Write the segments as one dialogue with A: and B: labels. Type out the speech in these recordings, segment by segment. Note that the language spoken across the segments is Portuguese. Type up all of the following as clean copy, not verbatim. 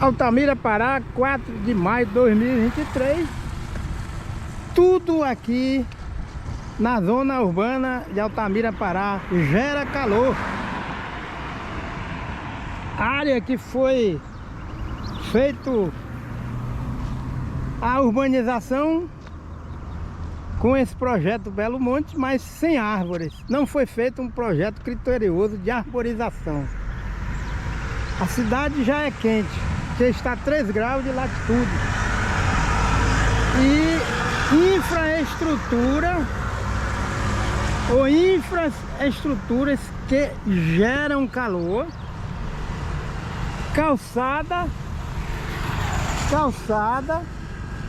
A: Altamira, Pará, 4 de maio de 2023. Tudo aqui na zona urbana de Altamira, Pará gera calor. Área que foi feito a urbanização com esse projeto Belo Monte, mas sem árvores. Não foi feito um projeto criterioso de arborização. A cidade já é quente, que está a 3 graus de latitude. E infraestrutura ou infraestruturas que geram calor, calçada,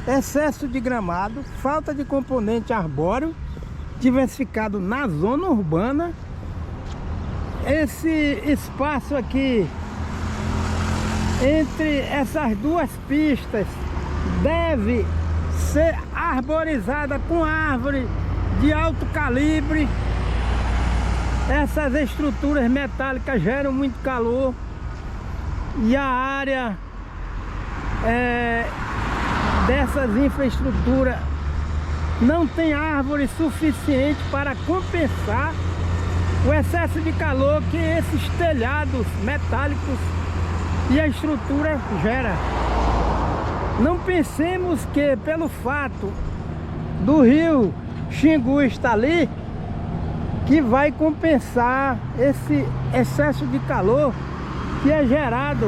A: excesso de gramado, falta de componente arbóreo diversificado na zona urbana. Esse espaço aqui entre essas duas pistas deve ser arborizada com árvore de alto calibre. Essas estruturas metálicas geram muito calor e a área dessas infraestruturas não tem árvore suficiente para compensar o excesso de calor que esses telhados metálicos e a estrutura gera. Não pensemos que pelo fato do rio Xingu estar ali que vai compensar esse excesso de calor que é gerado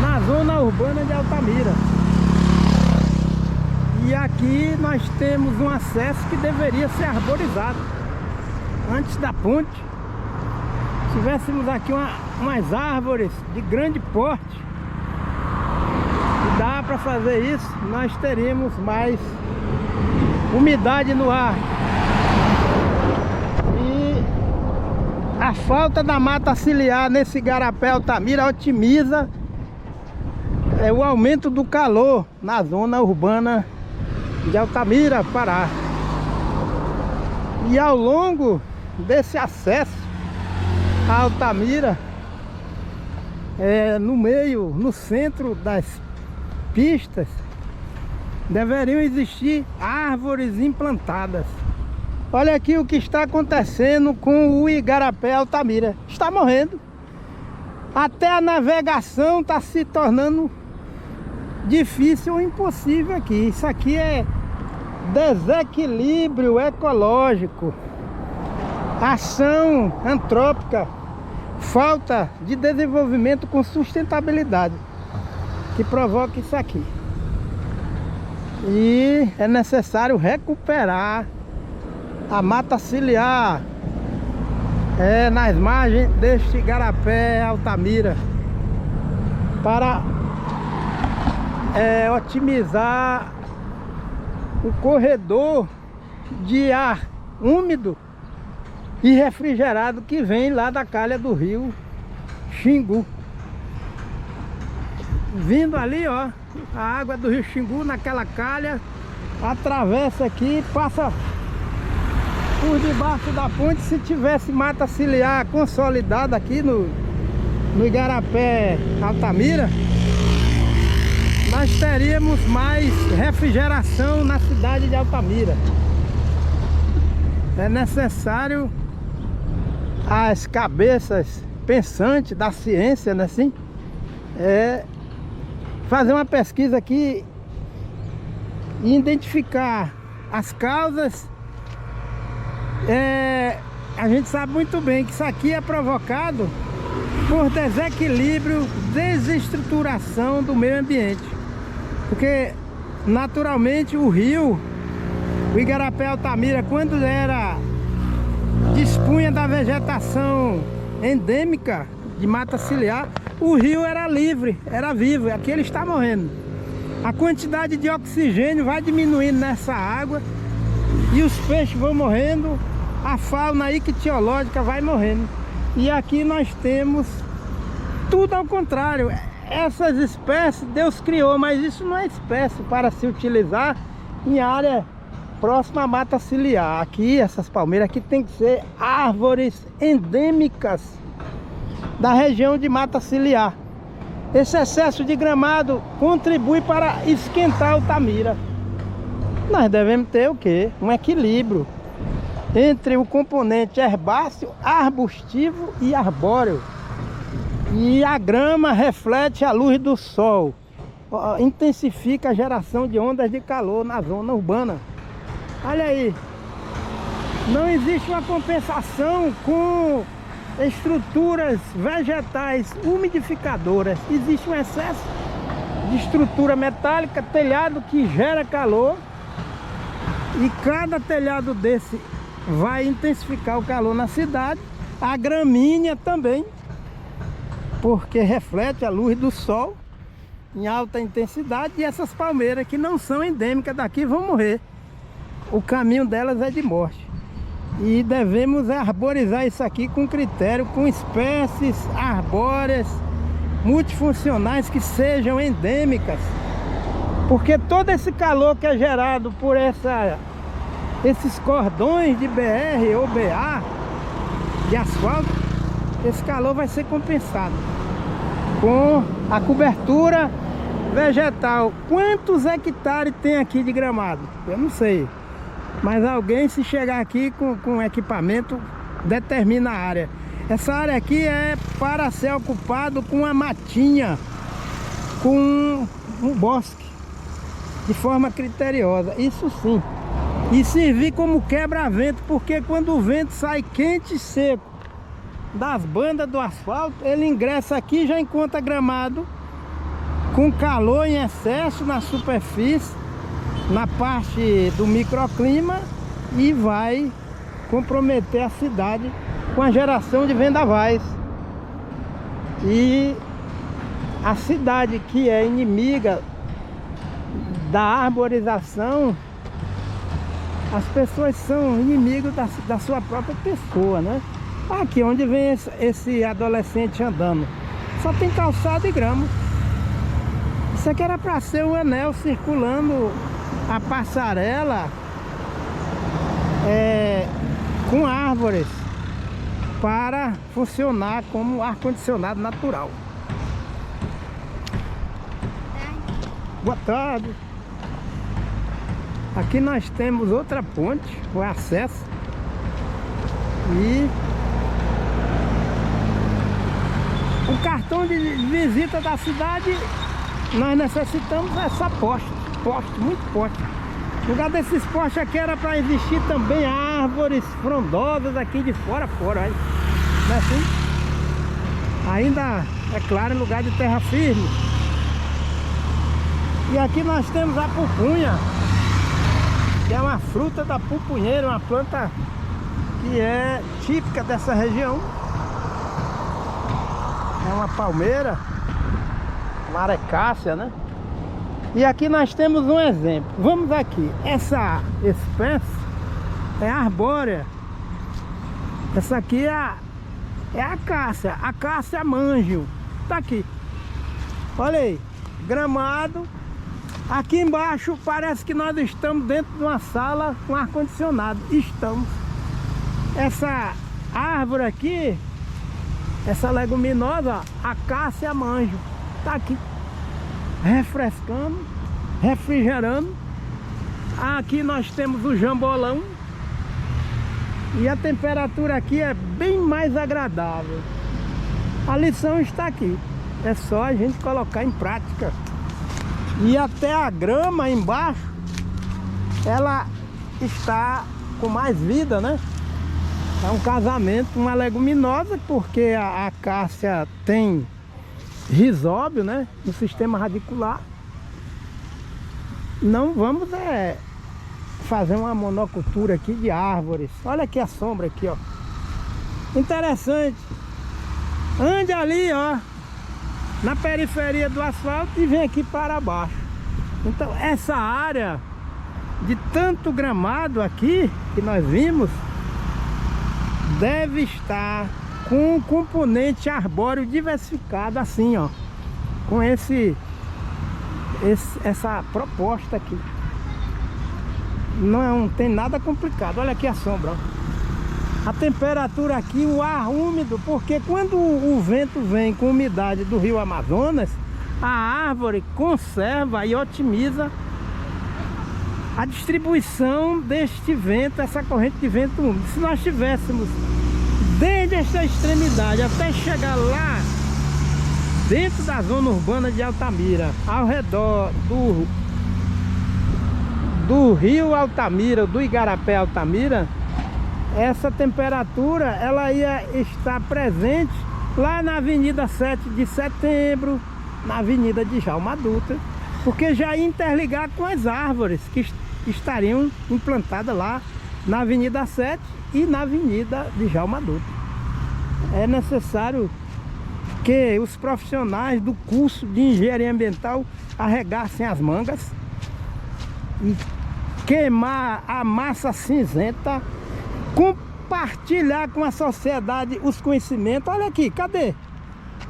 A: na zona urbana de Altamira. E aqui nós temos um acesso que deveria ser arborizado antes da ponte. Se tivéssemos aqui umas árvores de grande porte, e dá para fazer isso, nós teríamos mais umidade no ar. E a falta da mata ciliar nesse igarapé Altamira otimiza o aumento do calor na zona urbana de Altamira, Pará. E ao longo desse acesso a Altamira, no centro das pistas, deveriam existir árvores implantadas. Olha aqui o que está acontecendo com o igarapé Altamira. Está morrendo. Até a navegação está se tornando difícil ou impossível aqui. Isso aqui é desequilíbrio ecológico, ação antrópica, falta de desenvolvimento com sustentabilidade que provoca isso aqui. E é necessário recuperar a mata ciliar nas margens deste igarapé Altamira para otimizar o corredor de ar úmido e refrigerado que vem lá da calha do rio Xingu. Vindo ali, ó, a água do rio Xingu naquela calha, atravessa aqui, passa por debaixo da ponte. Se tivesse mata ciliar consolidada aqui no igarapé Altamira, nós teríamos mais refrigeração na cidade de Altamira. É necessário as cabeças pensantes da ciência, né, assim, fazer uma pesquisa aqui e identificar as causas. A gente sabe muito bem que isso aqui é provocado por desequilíbrio, desestruturação do meio ambiente. Porque naturalmente o igarapé Altamira, quando dispunha da vegetação endêmica de mata ciliar, o rio era livre, era vivo. Aqui ele está morrendo. A quantidade de oxigênio vai diminuindo nessa água e os peixes vão morrendo, a fauna ictiológica vai morrendo. E aqui nós temos tudo ao contrário. Essas espécies Deus criou, mas isso não é espécie para se utilizar em área próxima à mata ciliar. Aqui, essas palmeiras aqui tem que ser árvores endêmicas da região de mata ciliar. Esse excesso de gramado contribui para esquentar Altamira. Nós devemos ter o quê? Um equilíbrio entre o componente herbáceo, arbustivo e arbóreo. E a grama reflete a luz do sol, intensifica a geração de ondas de calor na zona urbana. Olha aí, não existe uma compensação com estruturas vegetais umidificadoras. Existe um excesso de estrutura metálica, telhado que gera calor, e cada telhado desse vai intensificar o calor na cidade. A gramínea também, porque reflete a luz do sol em alta intensidade, e essas palmeiras que não são endêmicas daqui vão morrer. O caminho delas é de morte. E devemos arborizar isso aqui com critério, com espécies arbóreas multifuncionais que sejam endêmicas. Porque todo esse calor que é gerado por esses cordões de BR ou BA, de asfalto, esse calor vai ser compensado com a cobertura vegetal. Quantos hectares tem aqui de gramado? Eu não sei. Mas alguém, se chegar aqui com equipamento, determina a área. Essa área aqui é para ser ocupado com uma matinha, com um bosque, de forma criteriosa, isso sim. E servir como quebra-vento, porque quando o vento sai quente e seco das bandas do asfalto, ele ingressa aqui e já encontra gramado com calor em excesso na superfície, na parte do microclima, e vai comprometer a cidade com a geração de vendavais. E a cidade que é inimiga da arborização, as pessoas são inimigos da sua própria pessoa, né? Aqui onde vem esse adolescente andando, só tem calçada e grama. Isso aqui era para ser um anel circulando a passarela com árvores para funcionar como ar-condicionado natural. Boa tarde. Aqui nós temos outra ponte, o acesso. E o cartão de visita da cidade, nós necessitamos só postes, muito poste. No lugar desses postes aqui era para existir também árvores frondosas aqui de fora a fora, olha. Não é assim? Ainda, é claro, em lugar de terra firme. E aqui nós temos a pupunha, que é uma fruta da pupunheira, uma planta que é típica dessa região. É uma palmeira, uma arecácea, né? E aqui nós temos um exemplo. Vamos aqui. Essa espécie é arbórea. Essa aqui é a acácia manjo. Tá aqui. Olha aí. Gramado. Aqui embaixo parece que nós estamos dentro de uma sala com ar-condicionado. Estamos. Essa árvore aqui, essa leguminosa, acácia manjo, tá aqui, refrescando, refrigerando. Aqui nós temos o jambolão. E a temperatura aqui é bem mais agradável. A lição está aqui. É só a gente colocar em prática. E até a grama embaixo, ela está com mais vida, né? É um casamento, uma leguminosa, porque a acácia tem rizóbio, né? No sistema radicular. Não vamos fazer uma monocultura aqui de árvores. Olha aqui a sombra aqui, ó. Interessante. Ande ali, ó, na periferia do asfalto e vem aqui para baixo. Então essa área de tanto gramado aqui que nós vimos deve estar com um componente arbóreo diversificado, assim, ó, com essa proposta aqui. Não tem nada complicado. Olha aqui a sombra, ó. A temperatura aqui, o ar úmido, porque quando o vento vem com umidade do rio Amazonas, a árvore conserva e otimiza a distribuição deste vento, essa corrente de vento úmido. Se nós tivéssemos desde esta extremidade até chegar lá dentro da zona urbana de Altamira, ao redor do rio Altamira, do Igarapé Altamira, essa temperatura ela ia estar presente lá na Avenida 7 de Setembro, na Avenida de Djalma Dutra, porque já ia interligar com as árvores que estariam implantadas lá na Avenida 7 e na Avenida de Djalma Dutra. É necessário que os profissionais do curso de engenharia ambiental arregassem as mangas e queimar a massa cinzenta, compartilhar com a sociedade os conhecimentos. Olha aqui, cadê?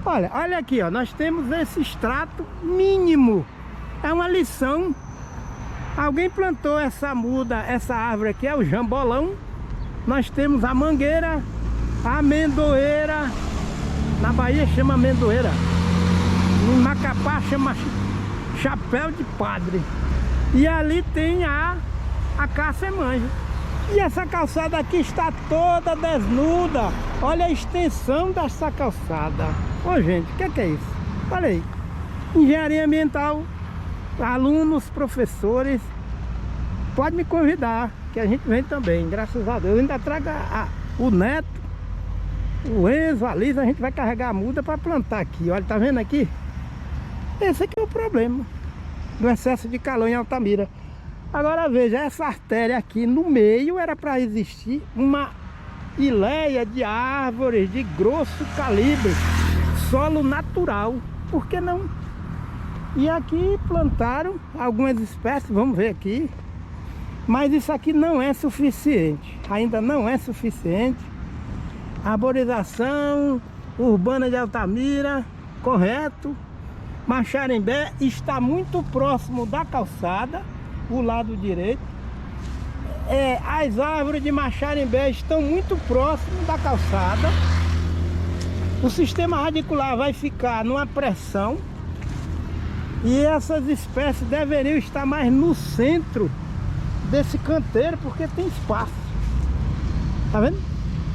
A: Olha aqui, ó, nós temos esse extrato mínimo. É uma lição. Alguém plantou essa muda, essa árvore aqui, é o jambolão. Nós temos a mangueira, a amendoeira. Na Bahia chama amendoeira. No Macapá chama chapéu de padre. E ali tem a caça-manja. E essa calçada aqui está toda desnuda. Olha a extensão dessa calçada. Ô gente, o que é isso? Olha aí. Engenharia ambiental, alunos, professores, pode me convidar, que a gente vem também, graças a Deus. Eu ainda trago o Neto, o Enzo, a Lisa, a gente vai carregar a muda para plantar aqui. Olha, tá vendo aqui? Esse aqui é o problema do excesso de calor em Altamira. Agora veja, essa artéria aqui no meio era para existir uma ileia de árvores de grosso calibre, solo natural. Por que não? E aqui plantaram algumas espécies, vamos ver aqui. Mas isso aqui não é suficiente, ainda não é suficiente. Arborização urbana de Altamira, correto. Maxarembé está muito próximo da calçada, o lado direito. As árvores de Maxarembé estão muito próximo da calçada. O sistema radicular vai ficar numa pressão. E essas espécies deveriam estar mais no centro desse canteiro, porque tem espaço. Tá vendo?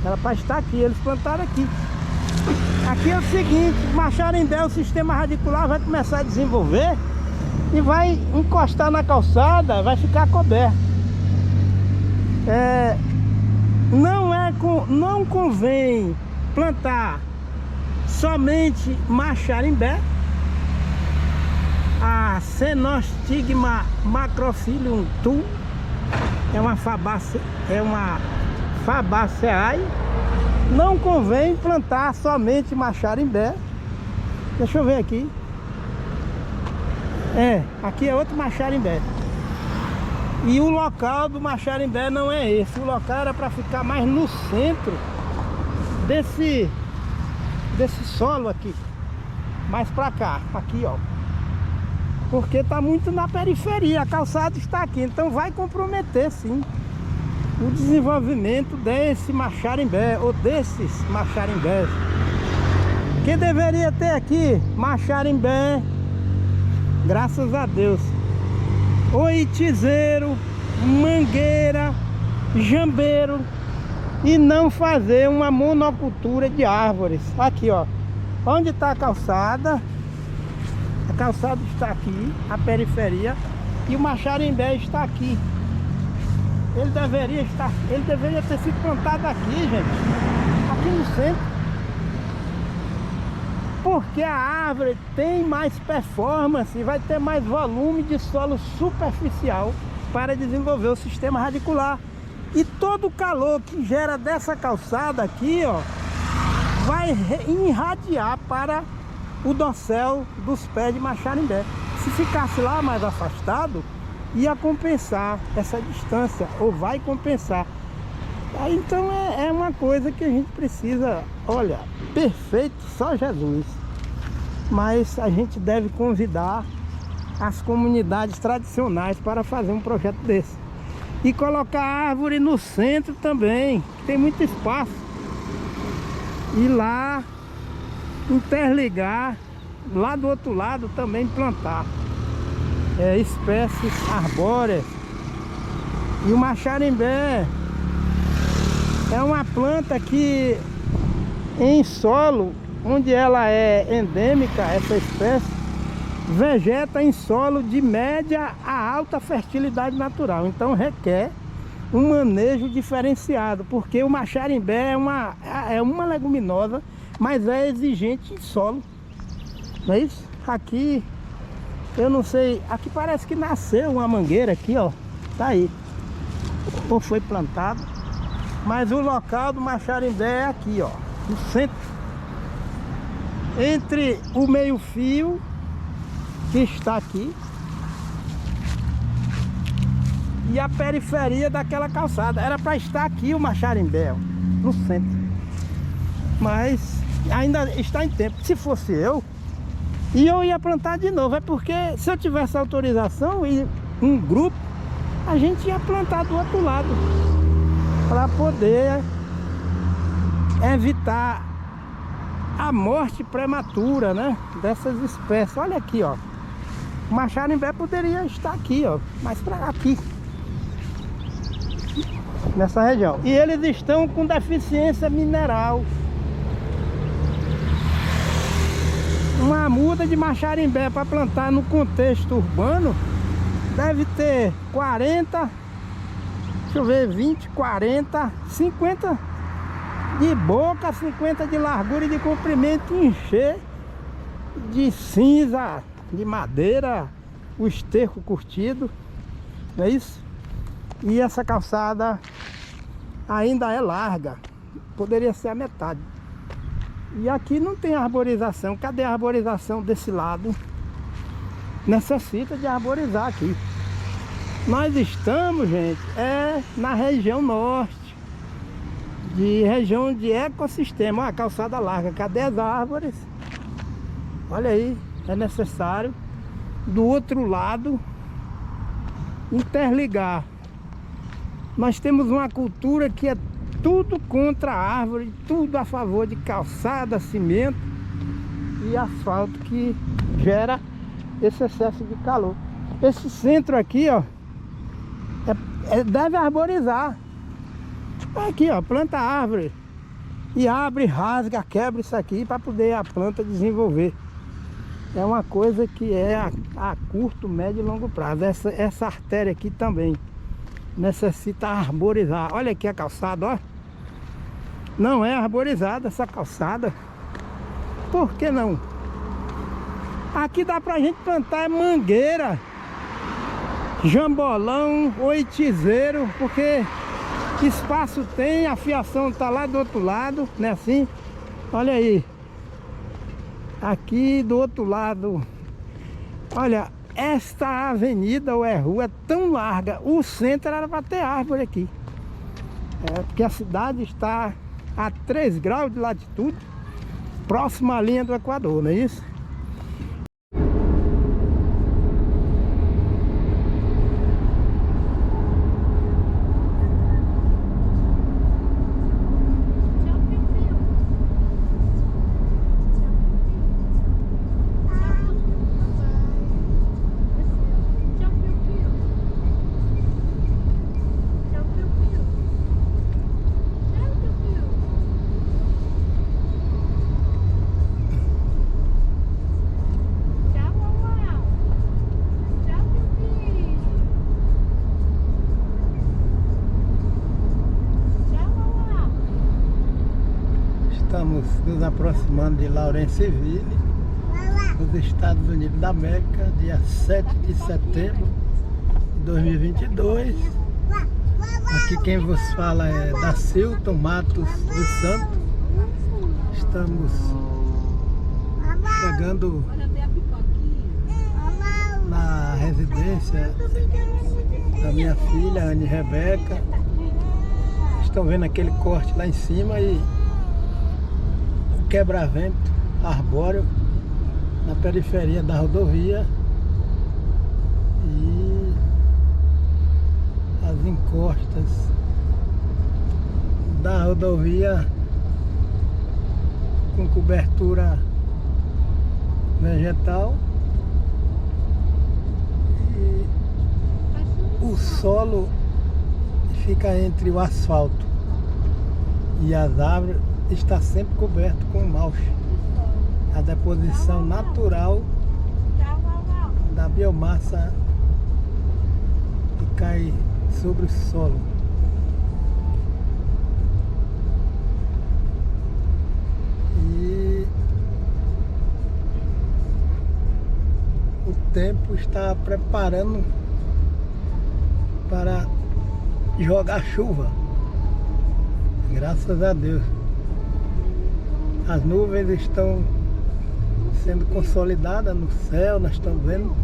A: Era para estar aqui, eles plantaram aqui. Aqui é o seguinte, Maxarembé, o sistema radicular vai começar a desenvolver e vai encostar na calçada, vai ficar coberto. Não convém plantar somente Maxarembé. A Cenostigma macrophyllum tu é uma Fabaceae. Não convém plantar somente Maxarembé. Deixa eu ver aqui. Aqui é outro Maxarembé. E o local do Maxarembé não é esse. O local era para ficar mais no centro desse solo aqui. Mais para cá, aqui ó. Porque está muito na periferia, a calçada está aqui, então vai comprometer sim o desenvolvimento desse Maxarembé, ou desses Maxarembés. Que deveria ter aqui Maxarembé, graças a Deus, oitizeiro, mangueira, jambeiro, e não fazer uma monocultura de árvores. Aqui ó, onde está a calçada? A calçada está aqui, a periferia, e o Maxarembé está aqui. Ele deveria ter sido plantado aqui, gente, aqui no centro. Porque a árvore tem mais performance, vai ter mais volume de solo superficial para desenvolver o sistema radicular. E todo o calor que gera dessa calçada aqui, ó, vai irradiar para o dossel dos pés de Maxarembé. Se ficasse lá mais afastado, ia compensar essa distância, ou vai compensar. Aí, então é uma coisa que a gente precisa, olha, perfeito, só Jesus. Mas a gente deve convidar as comunidades tradicionais para fazer um projeto desse. E colocar árvore no centro também, que tem muito espaço. E lá interligar, lá do outro lado também plantar espécies arbóreas. E o maxarimbé é uma planta que em solo, onde ela é endêmica, essa espécie, vegeta em solo de média a alta fertilidade natural. Então requer um manejo diferenciado, porque o maxarimbé é uma leguminosa, mas é exigente em solo. Não é isso? Aqui, eu não sei, aqui parece que nasceu uma mangueira aqui, ó. Tá aí. Ou foi plantado. Mas o local do maxarimbé é aqui, ó, no centro. Entre o meio-fio, que está aqui, e a periferia daquela calçada. Era para estar aqui o maxarimbé, ó, no centro. Mas ainda está em tempo. Se fosse eu ia plantar de novo. É porque se eu tivesse autorização e um grupo, a gente ia plantar do outro lado, para poder evitar a morte prematura, né, dessas espécies. Olha aqui, ó, o maxarimbé poderia estar aqui, ó, mais para aqui, nessa região. E eles estão com deficiência mineral. Uma muda de maxarimbé para plantar no contexto urbano deve ter 40, deixa eu ver, 20, 40, 50 de boca, 50 de largura e de comprimento, encher de cinza, de madeira, o esterco curtido, não é isso? E essa calçada ainda é larga, poderia ser a metade. E aqui não tem arborização. Cadê a arborização desse lado? Necessita de arborizar aqui. Nós estamos, gente, na região norte, região de ecossistema. Olha a calçada larga, cadê as árvores? Olha aí, é necessário do outro lado interligar. Nós temos uma cultura que é tudo contra a árvore, tudo a favor de calçada, cimento e asfalto, que gera esse excesso de calor. Esse centro aqui, ó, deve arborizar. Aqui, ó, planta árvore e abre, rasga, quebra isso aqui para poder a planta desenvolver. É uma coisa que é a curto, médio e longo prazo. Essa artéria aqui também necessita arborizar. Olha aqui a calçada, ó. Não é arborizada essa calçada. Por que não? Aqui dá pra gente plantar mangueira, jambolão, oitizeiro, porque espaço tem, a fiação tá lá do outro lado, né, assim? Olha aí. Aqui do outro lado. Olha, esta avenida ou rua é tão larga, o centro era para ter árvore aqui. Porque a cidade está a 3 graus de latitude, próxima à linha do Equador, não é isso? Estamos nos aproximando de Lawrenceville, nos Estados Unidos da América, dia 7 de setembro de 2022. Aqui quem vos fala é Dacilton Matos dos Santos. Estamos chegando na residência da minha filha, Anne Rebeca. Estão vendo aquele corte lá em cima e quebra-vento arbóreo na periferia da rodovia, e as encostas da rodovia com cobertura vegetal e o solo fica entre o asfalto e as árvores, está sempre coberto com malche, a deposição natural da biomassa que cai sobre o solo. E o tempo está preparando para jogar chuva, graças a Deus. As nuvens estão sendo consolidadas no céu, nós estamos vendo.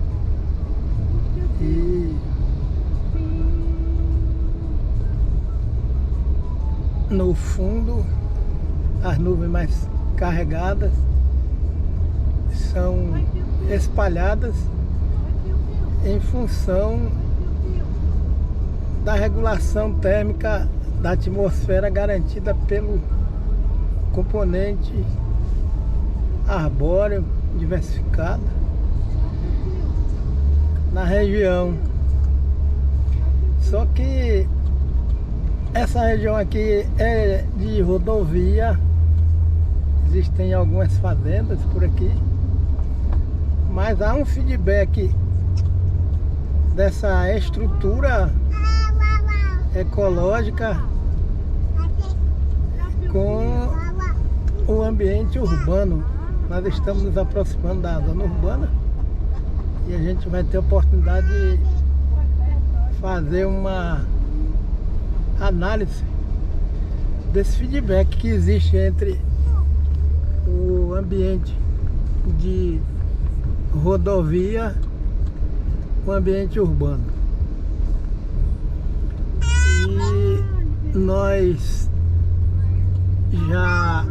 A: E no fundo, as nuvens mais carregadas são espalhadas em função da regulação térmica da atmosfera garantida pelo componente arbóreo diversificado na região. Só que essa região aqui é de rodovia, existem algumas fazendas por aqui, mas há um feedback dessa estrutura ecológica com o ambiente urbano. Nós estamos nos aproximando da zona urbana e a gente vai ter a oportunidade de fazer uma análise desse feedback que existe entre o ambiente de rodovia e o ambiente urbano. E nós já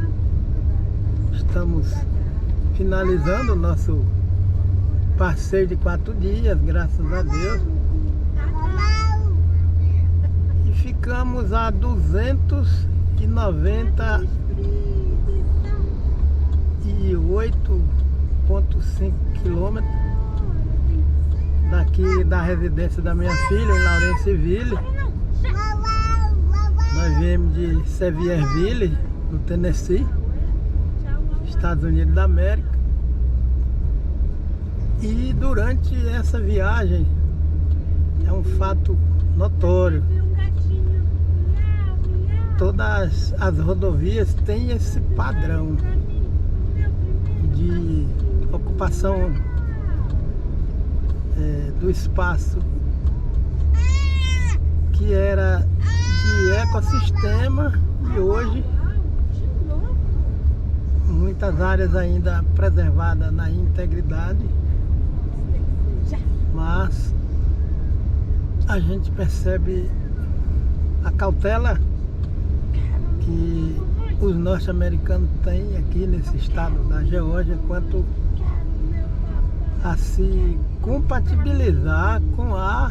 A: estamos finalizando o nosso passeio de 4 dias, graças a Deus. E ficamos a 298,5 quilômetros daqui da residência da minha filha, em Lawrenceville. Nós viemos de Sevierville, no Tennessee, Estados Unidos da América. E durante essa viagem, é um fato notório, todas as rodovias têm esse padrão de ocupação do espaço que era de ecossistema, e hoje muitas áreas ainda preservadas na integridade, mas a gente percebe a cautela que os norte-americanos têm aqui nesse estado da Geórgia quanto a se compatibilizar com a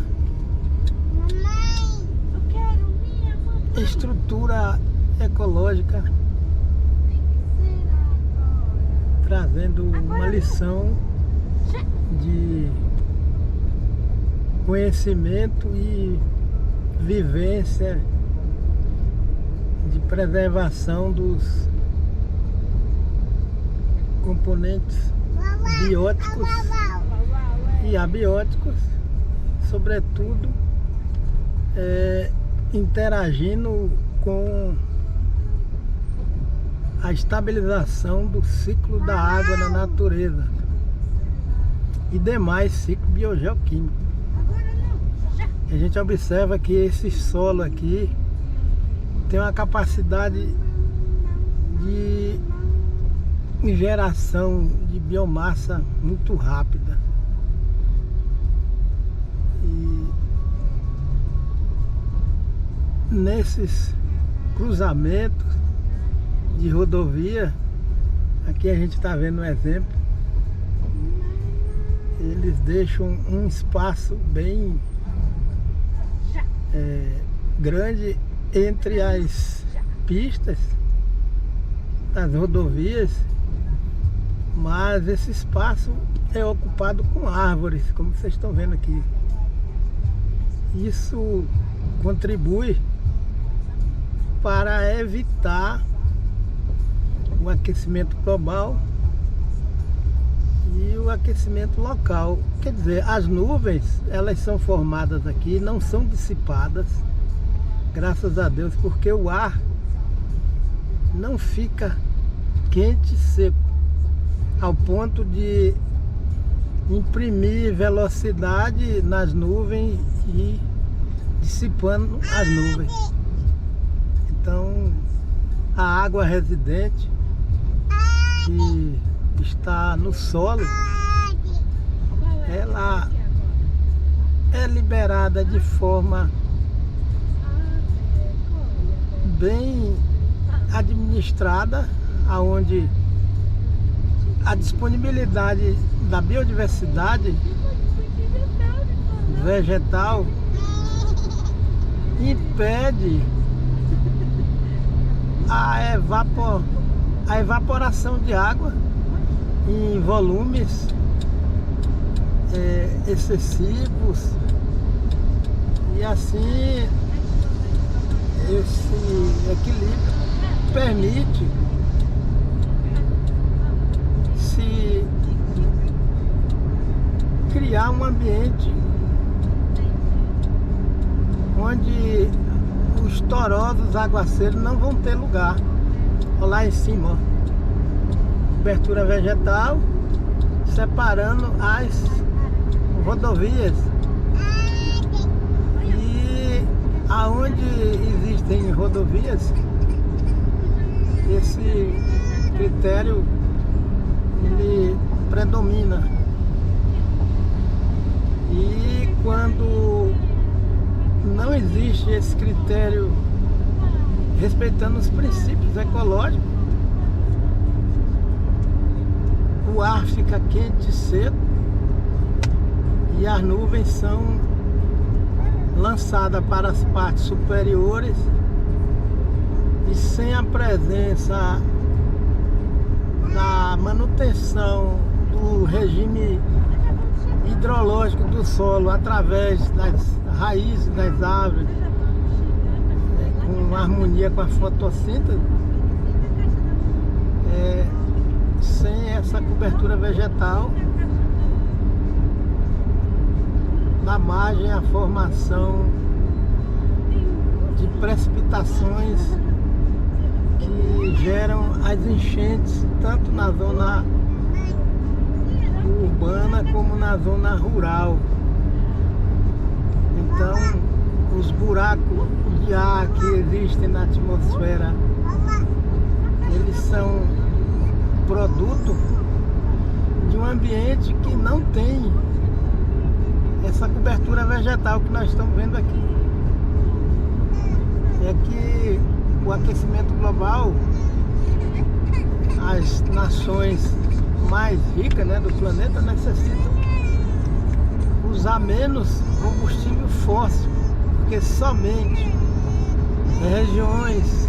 A: estrutura ecológica, trazendo uma lição de conhecimento e vivência de preservação dos componentes bióticos e abióticos, sobretudo interagindo com a estabilização do ciclo da água na natureza e demais ciclos biogeoquímicos. A gente observa que esse solo aqui tem uma capacidade de geração de biomassa muito rápida. E nesses cruzamentos de rodovia, aqui a gente está vendo um exemplo, eles deixam um espaço bem grande entre as pistas das rodovias, mas esse espaço é ocupado com árvores, como vocês estão vendo aqui. Isso contribui para evitar o aquecimento global e o aquecimento local. Quer dizer, as nuvens, elas são formadas aqui, não são dissipadas, graças a Deus, porque o ar não fica quente e seco, ao ponto de imprimir velocidade nas nuvens e dissipando as nuvens. Então, a água residente que está no solo, ela é liberada de forma bem administrada, aonde a disponibilidade da biodiversidade vegetal impede a evaporação de água em volumes excessivos, e assim esse equilíbrio permite se criar um ambiente onde os torosos aguaceiros não vão ter lugar. Olha lá em cima, ó. Cobertura vegetal separando as rodovias, e aonde existem rodovias, esse critério ele predomina. E quando não existe esse critério respeitando os princípios ecológicos, o ar fica quente e seco e as nuvens são lançadas para as partes superiores, e sem a presença da manutenção do regime hidrológico do solo através das raízes das árvores, com harmonia com a fotossíntese, sem essa cobertura vegetal, dá margem à formação de precipitações que geram as enchentes tanto na zona urbana como na zona rural. Então, os buracos de ar que existem na atmosfera, eles são produto de um ambiente que não tem essa cobertura vegetal que nós estamos vendo aqui. É que o aquecimento global, as nações mais ricas, né, do planeta necessitam usar menos combustível fóssil, porque somente regiões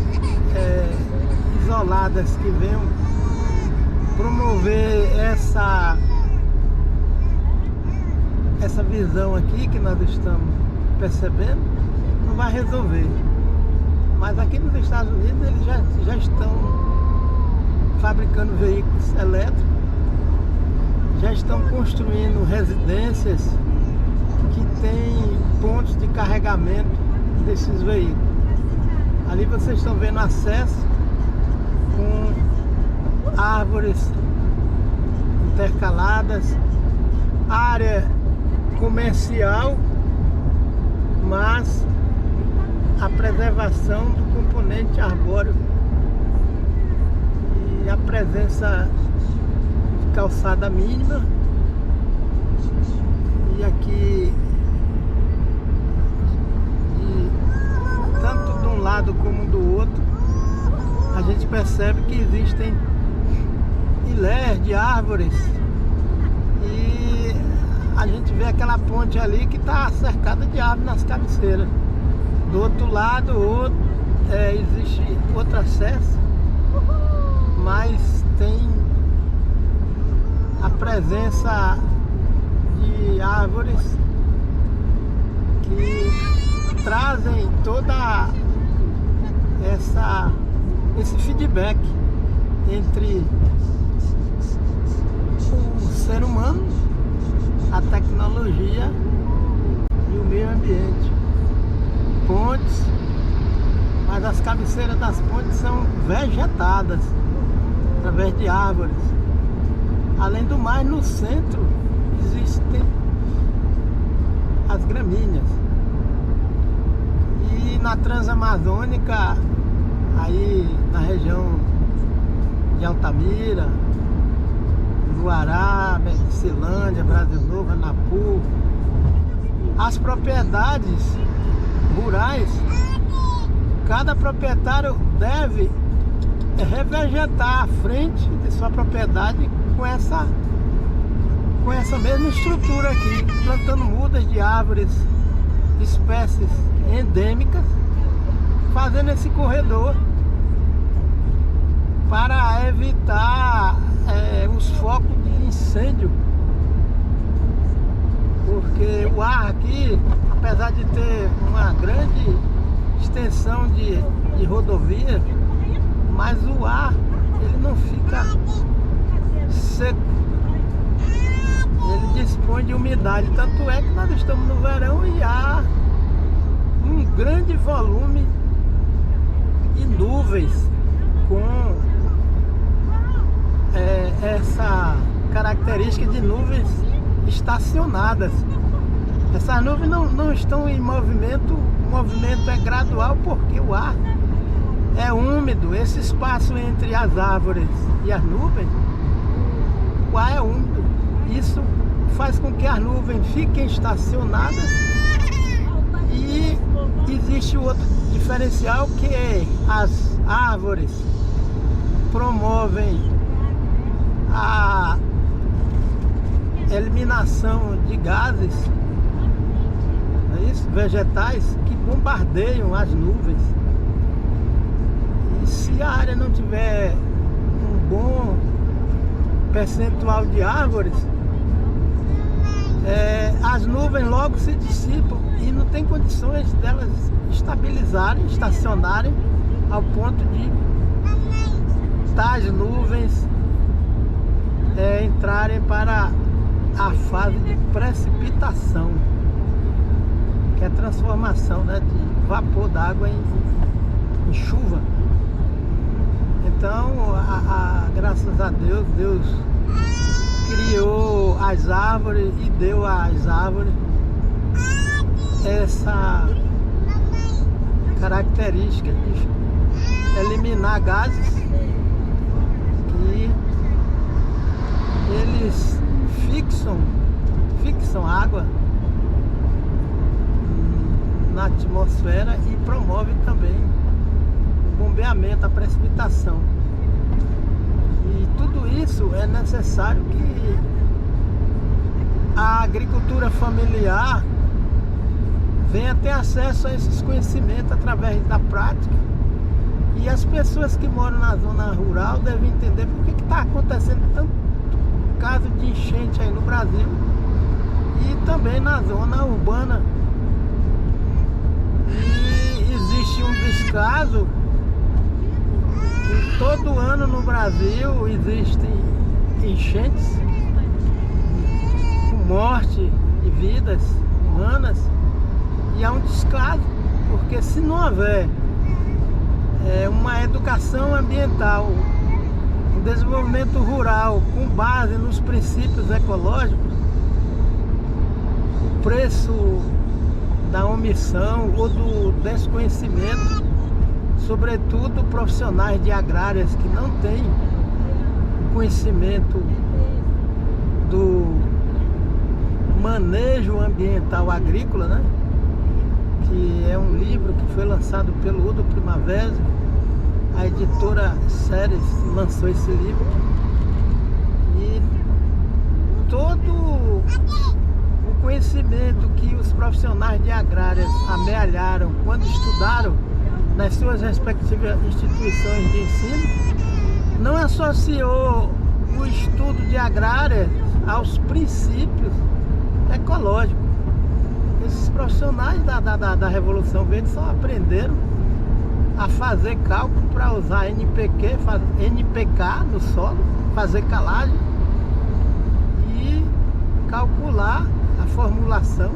A: isoladas que venham promover essa visão aqui que nós estamos percebendo, não vai resolver. Mas aqui nos Estados Unidos eles já estão fabricando veículos elétricos, já estão construindo residências que têm pontos de carregamento desses veículos. Ali vocês estão vendo acesso com árvores intercaladas, área comercial, mas a preservação do componente arbóreo e a presença de calçada mínima. E aqui, tanto de um lado como do outro, a gente percebe que existem ilés de árvores, e a gente vê aquela ponte ali que está cercada de árvores nas cabeceiras. Do outro lado existe outro acesso, mas tem a presença de árvores que trazem toda esse feedback entre o ser humano, a tecnologia e o meio ambiente. Pontes, mas as cabeceiras das pontes são vegetadas através de árvores. Além do mais, no centro existem as gramíneas. E na Transamazônica, aí na região de Altamira, Guará, Medicilândia, Brasil Novo, Anapu, as propriedades rurais, cada proprietário deve revegetar a frente de sua propriedade com essa mesma estrutura aqui, plantando mudas de árvores, espécies endêmicas, fazendo esse corredor para evitar os focos de incêndio, porque o ar aqui, apesar de ter uma grande extensão de rodovia, mas o ar ele não fica seco, ele dispõe de umidade, tanto é que nós estamos no verão e há um grande volume de nuvens com essa característica de nuvens estacionadas. Essas nuvens não estão em movimento, o movimento é gradual porque o ar é úmido. Esse espaço entre as árvores e as nuvens, o ar é úmido. Isso faz com que as nuvens fiquem estacionadas. E existe outro diferencial, que é as árvores promovem a eliminação de gases, não é isso? Vegetais que bombardeiam as nuvens. E se a área não tiver um bom percentual de árvores, as nuvens logo se dissipam e não tem condições delas estabilizarem, estacionarem ao ponto de tais nuvens entrarem para a fase de precipitação, que é a transformação, né, de vapor d'água em chuva. Então, graças a Deus, Deus criou as árvores e deu às árvores essa característica de eliminar gases que eles fixam água na atmosfera e promove também o bombeamento, a precipitação. E tudo isso é necessário que a agricultura familiar venha ter acesso a esses conhecimentos através da prática. E as pessoas que moram na zona rural devem entender por que está acontecendo tanto caso de enchente aí no Brasil e também na zona urbana. E existe um descaso que todo ano no Brasil existem enchentes com morte de vidas humanas, e há um descaso, porque se não houver uma educação ambiental, um desenvolvimento rural com base nos princípios ecológicos, o preço da omissão ou do desconhecimento, sobretudo profissionais de agrárias que não têm conhecimento do manejo ambiental agrícola, né? Que é um livro que foi lançado pelo Udo Primavera. A editora Séries lançou esse livro e todo o conhecimento que os profissionais de agrárias amealharam quando estudaram nas suas respectivas instituições de ensino, não associou o estudo de agrárias aos princípios ecológicos. Esses profissionais da Revolução Verde só aprenderam a fazer cálculo para usar NPK no solo, fazer calagem e calcular a formulação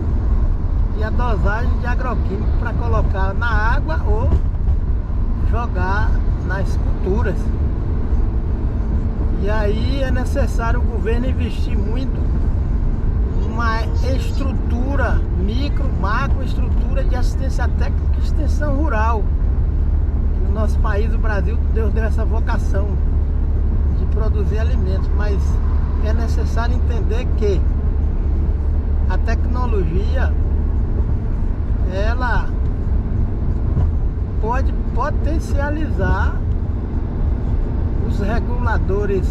A: e a dosagem de agroquímico para colocar na água ou jogar nas culturas. E aí é necessário o governo investir muito numa estrutura micro, macro, estrutura de assistência técnica e extensão rural. No nosso país, o Brasil, Deus deu essa vocação de produzir alimentos, mas é necessário entender que a tecnologia ela pode potencializar os reguladores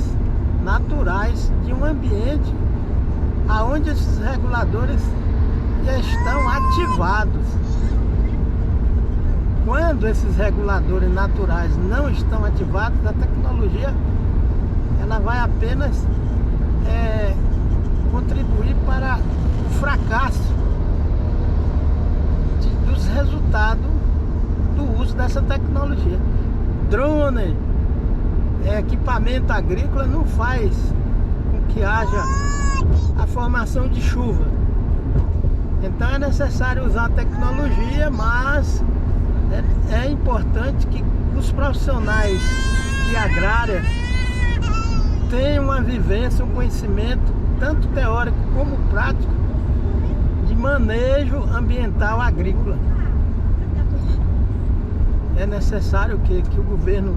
A: naturais de um ambiente aonde esses reguladores já estão ativados. Quando esses reguladores naturais não estão ativados, a tecnologia ela vai apenas contribuir para o fracasso dos resultados do uso dessa tecnologia. Drone, equipamento agrícola não faz com que haja a formação de chuva. Então é necessário usar a tecnologia, mas é importante que os profissionais de agrária tenham uma vivência, um conhecimento tanto teórico como prático de manejo ambiental agrícola. É necessário que o governo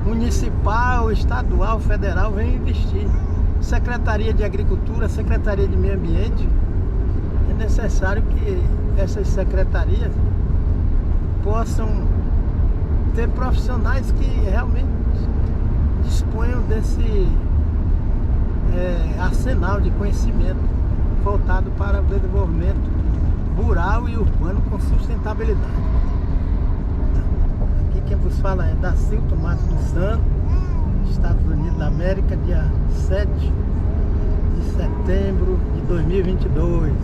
A: municipal, estadual, federal venha investir. Secretaria de Agricultura, Secretaria de Meio Ambiente, é necessário que essas secretarias possam ter profissionais que realmente disponham desse arsenal de conhecimento voltado para o desenvolvimento rural e urbano com sustentabilidade. Aqui quem vos fala é Dacilton Matos dos Santos, Estados Unidos da América, dia 7 de setembro de 2022,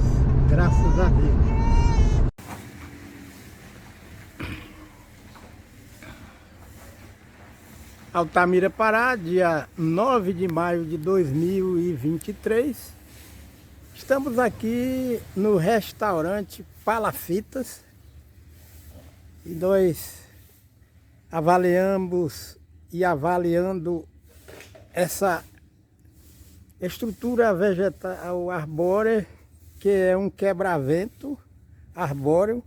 A: graças a Deus. Altamira, Pará, dia 9 de maio de 2023. Estamos aqui no restaurante Palafitas e nós avaliando essa estrutura vegetal arbórea, que é um quebra-vento arbóreo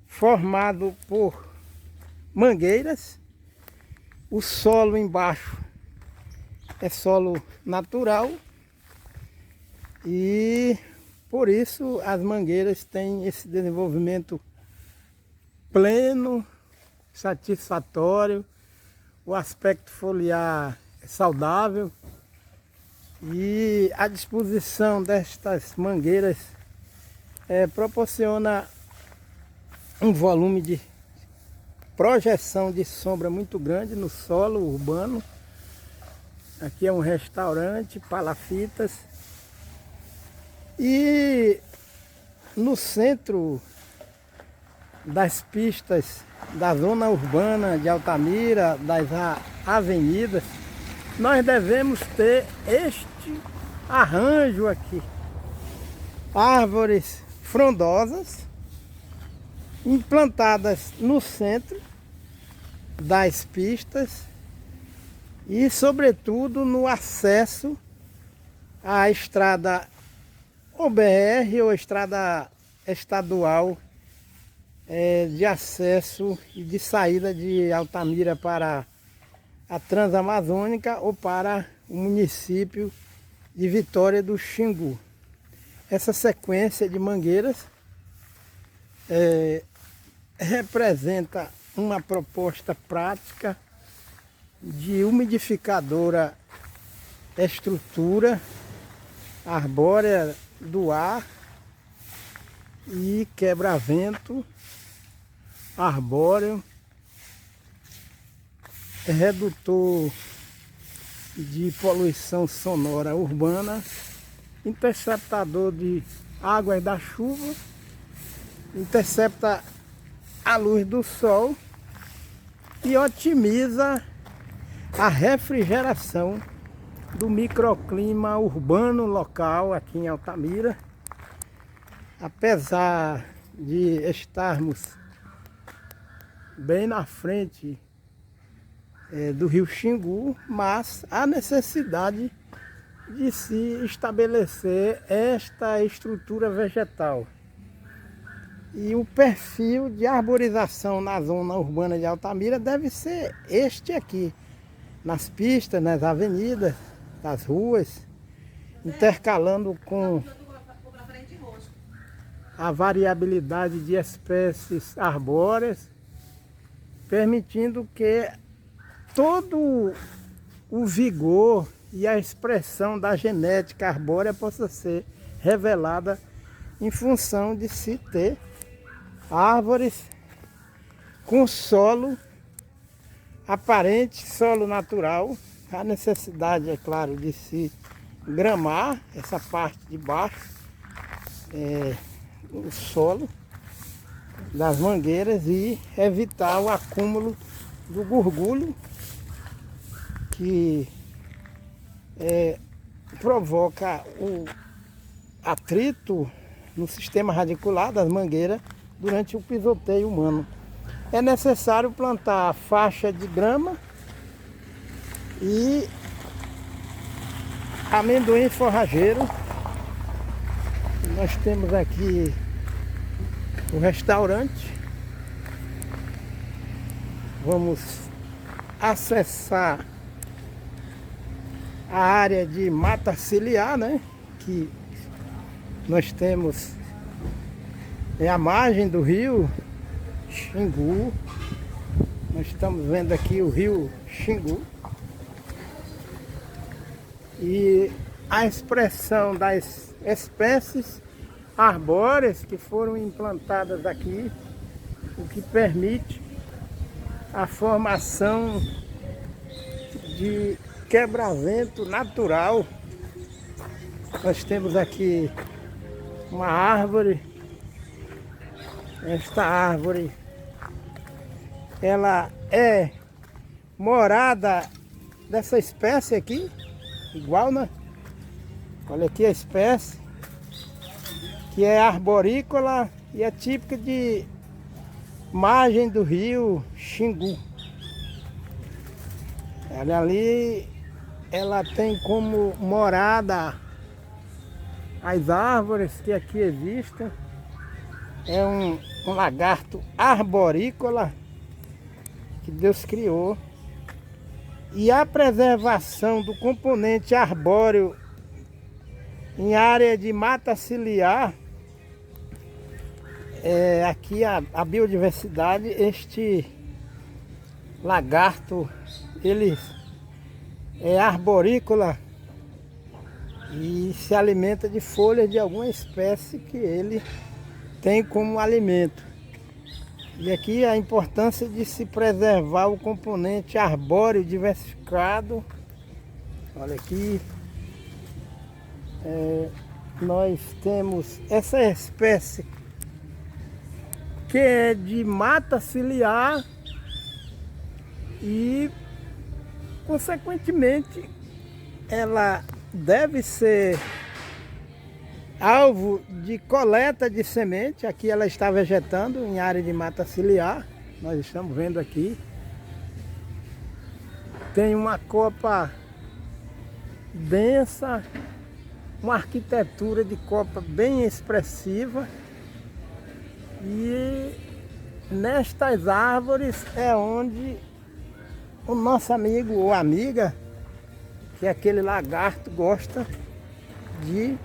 A: formado por mangueiras. O solo embaixo é solo natural e por isso as mangueiras têm esse desenvolvimento pleno, satisfatório, o aspecto foliar é saudável e a disposição destas mangueiras proporciona um volume de projeção de sombra muito grande no solo urbano. Aqui é um restaurante Palafitas e no centro das pistas da zona urbana de Altamira, das avenidas, nós devemos ter este arranjo aqui: árvores frondosas implantadas no centro das pistas e sobretudo no acesso à estrada OBR ou estrada estadual de acesso e de saída de Altamira para a Transamazônica ou para o município de Vitória do Xingu. Essa sequência de mangueiras representa uma proposta prática de umidificadora estrutura arbórea do ar e quebra-vento arbóreo, redutor de poluição sonora urbana, interceptador de águas da chuva, intercepta a luz do sol e otimiza a refrigeração do microclima urbano local aqui em Altamira. Apesar de estarmos bem na frente do rio Xingu, mas há necessidade de se estabelecer esta estrutura vegetal. E o perfil de arborização na zona urbana de Altamira deve ser este aqui, nas pistas, nas avenidas, nas ruas, intercalando com a variabilidade de espécies arbóreas, permitindo que todo o vigor e a expressão da genética arbórea possa ser revelada em função de se ter árvores com solo aparente, solo natural. A necessidade, é claro, de se gramar essa parte de baixo, o solo das mangueiras, e evitar o acúmulo do gorgulho que provoca o atrito no sistema radicular das mangueiras durante o pisoteio humano. É necessário plantar faixa de grama e amendoim forrageiro. Nós temos aqui o restaurante. Vamos acessar a área de mata ciliar, né? Que nós temos à margem do rio Xingu. Nós estamos vendo aqui o rio Xingu. E a expressão das espécies arbóreas que foram implantadas aqui, o que permite a formação de quebra-vento natural. Nós temos aqui uma árvore. Esta árvore, ela é morada dessa espécie aqui, igual, né? Olha aqui a espécie, que é arborícola e é típica de margem do rio Xingu. Olha ali, ela tem como morada as árvores que aqui existem. É um lagarto arborícola que Deus criou. E a preservação do componente arbóreo em área de mata ciliar, aqui a biodiversidade, este lagarto, ele é arborícola e se alimenta de folhas de alguma espécie que ele tem como alimento. E aqui a importância de se preservar o componente arbóreo diversificado. Olha aqui, nós temos essa espécie que é de mata ciliar e, consequentemente, ela deve ser alvo de coleta de semente. Aqui ela está vegetando em área de mata ciliar. Nós estamos vendo aqui. Tem uma copa densa, uma arquitetura de copa bem expressiva. E nestas árvores é onde o nosso amigo ou amiga, que é aquele lagarto, gosta de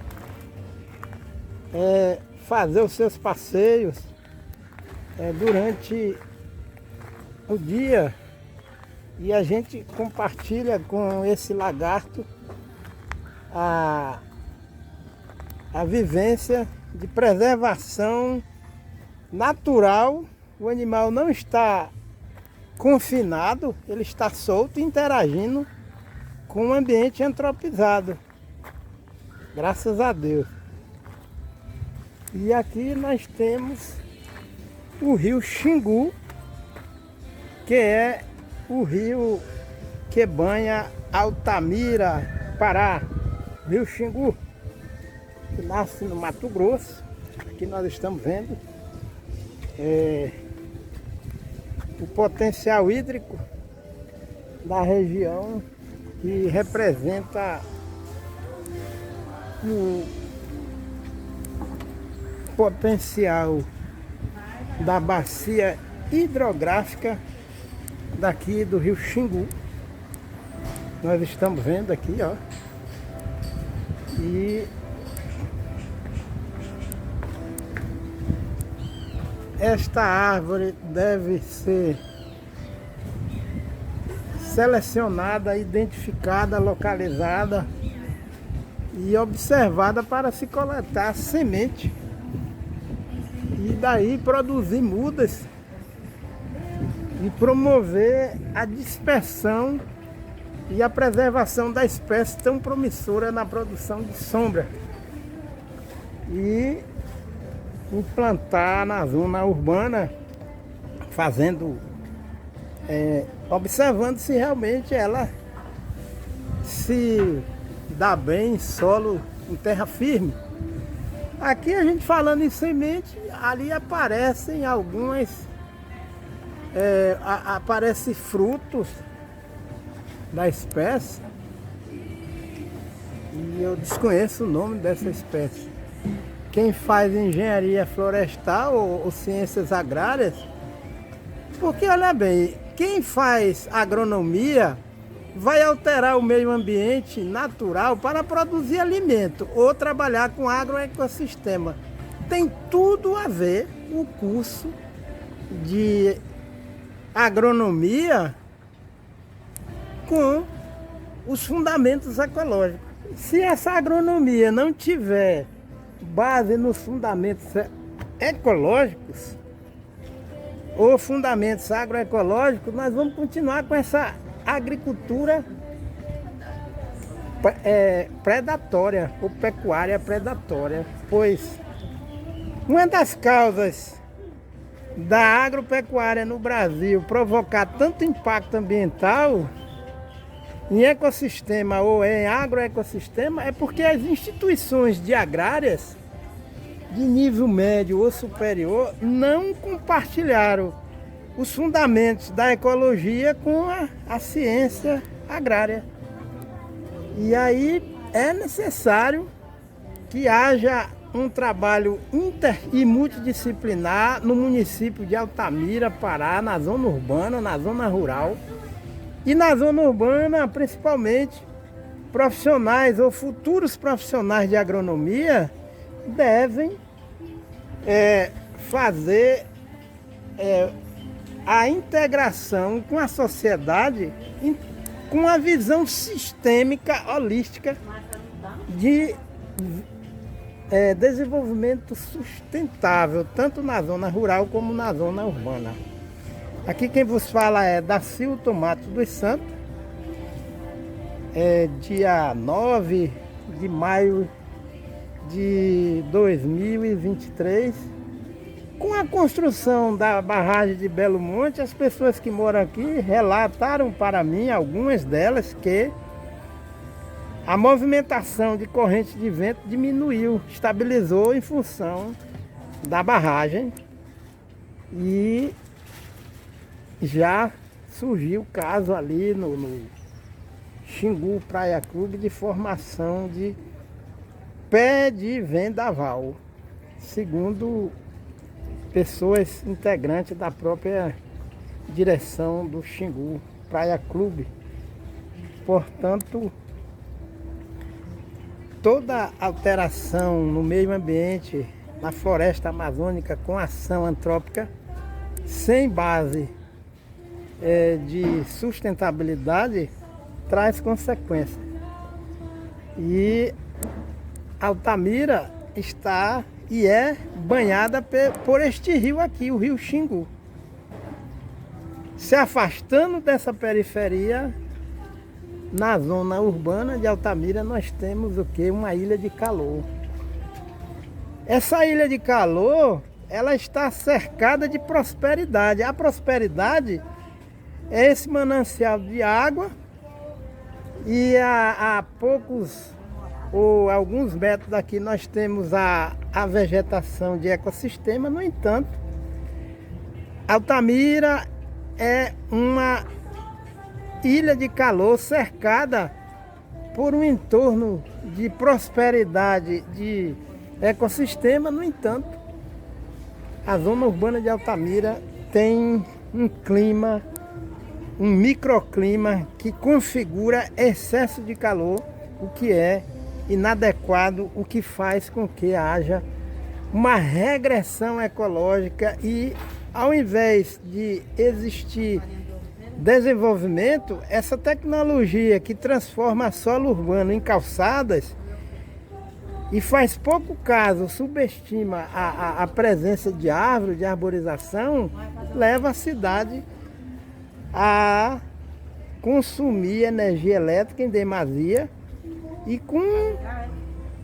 A: fazer os seus passeios durante o dia. E a gente compartilha com esse lagarto a a vivência de preservação natural. O animal não está confinado, ele está solto, interagindo com o ambiente antropizado. Graças a Deus. E aqui nós temos o rio Xingu, que é o rio que banha Altamira, Pará. Rio Xingu, que nasce no Mato Grosso. Aqui nós estamos vendo o potencial hídrico da região, que representa o potencial da bacia hidrográfica daqui do rio Xingu. Nós estamos vendo aqui, ó. E esta árvore deve ser selecionada, identificada, localizada e observada para se coletar semente e daí produzir mudas e promover a dispersão e a preservação da espécie tão promissora na produção de sombra e implantar na zona urbana, fazendo, observando se realmente ela se dá bem em solo, em terra firme. Aqui a gente falando em semente, ali aparecem algumas, aparecem frutos da espécie e eu desconheço o nome dessa espécie. Quem faz engenharia florestal ou ciências agrárias, porque olha bem, quem faz agronomia vai alterar o meio ambiente natural para produzir alimento ou trabalhar com agroecossistema. Tem tudo a ver o curso de agronomia com os fundamentos ecológicos. Se essa agronomia não tiver base nos fundamentos ecológicos ou fundamentos agroecológicos, nós vamos continuar com essa agricultura predatória ou pecuária predatória, pois uma das causas da agropecuária no Brasil provocar tanto impacto ambiental em ecossistema ou em agroecossistema é porque as instituições de agrárias de nível médio ou superior não compartilharam os fundamentos da ecologia com a ciência agrária. E aí é necessário que haja um trabalho inter e multidisciplinar no município de Altamira, Pará, na zona urbana, na zona rural. E na zona urbana, principalmente, profissionais ou futuros profissionais de agronomia devem fazer a integração com a sociedade, com a visão sistêmica, holística de desenvolvimento sustentável, tanto na zona rural como na zona urbana. Aqui quem vos fala é Dacilton Matos dos Santos, dia 9 de maio de 2023. Com a construção da barragem de Belo Monte, as pessoas que moram aqui relataram para mim, algumas delas, que a movimentação de corrente de vento diminuiu, estabilizou em função da barragem e já surgiu o caso ali no Xingu Praia Clube de formação de pé de vendaval, segundo pessoas integrantes da própria direção do Xingu Praia Clube. Portanto, toda alteração no meio ambiente, na floresta amazônica com ação antrópica, sem base de sustentabilidade, traz consequências. E Altamira está e é banhada por este rio aqui, o rio Xingu. Se afastando dessa periferia, na zona urbana de Altamira, nós temos o quê? Uma ilha de calor. Essa ilha de calor, ela está cercada de prosperidade. A prosperidade é esse manancial de água e a poucos ou alguns metros daqui nós temos a vegetação de ecossistema. No entanto, Altamira é uma ilha de calor cercada por um entorno de prosperidade de ecossistema. No entanto, a zona urbana de Altamira tem um clima, um microclima que configura excesso de calor, o que é inadequado, o que faz com que haja uma regressão ecológica e, ao invés de existir desenvolvimento, essa tecnologia que transforma solo urbano em calçadas e faz pouco caso, subestima a presença de árvore, de arborização, leva a cidade a consumir energia elétrica em demasia. E com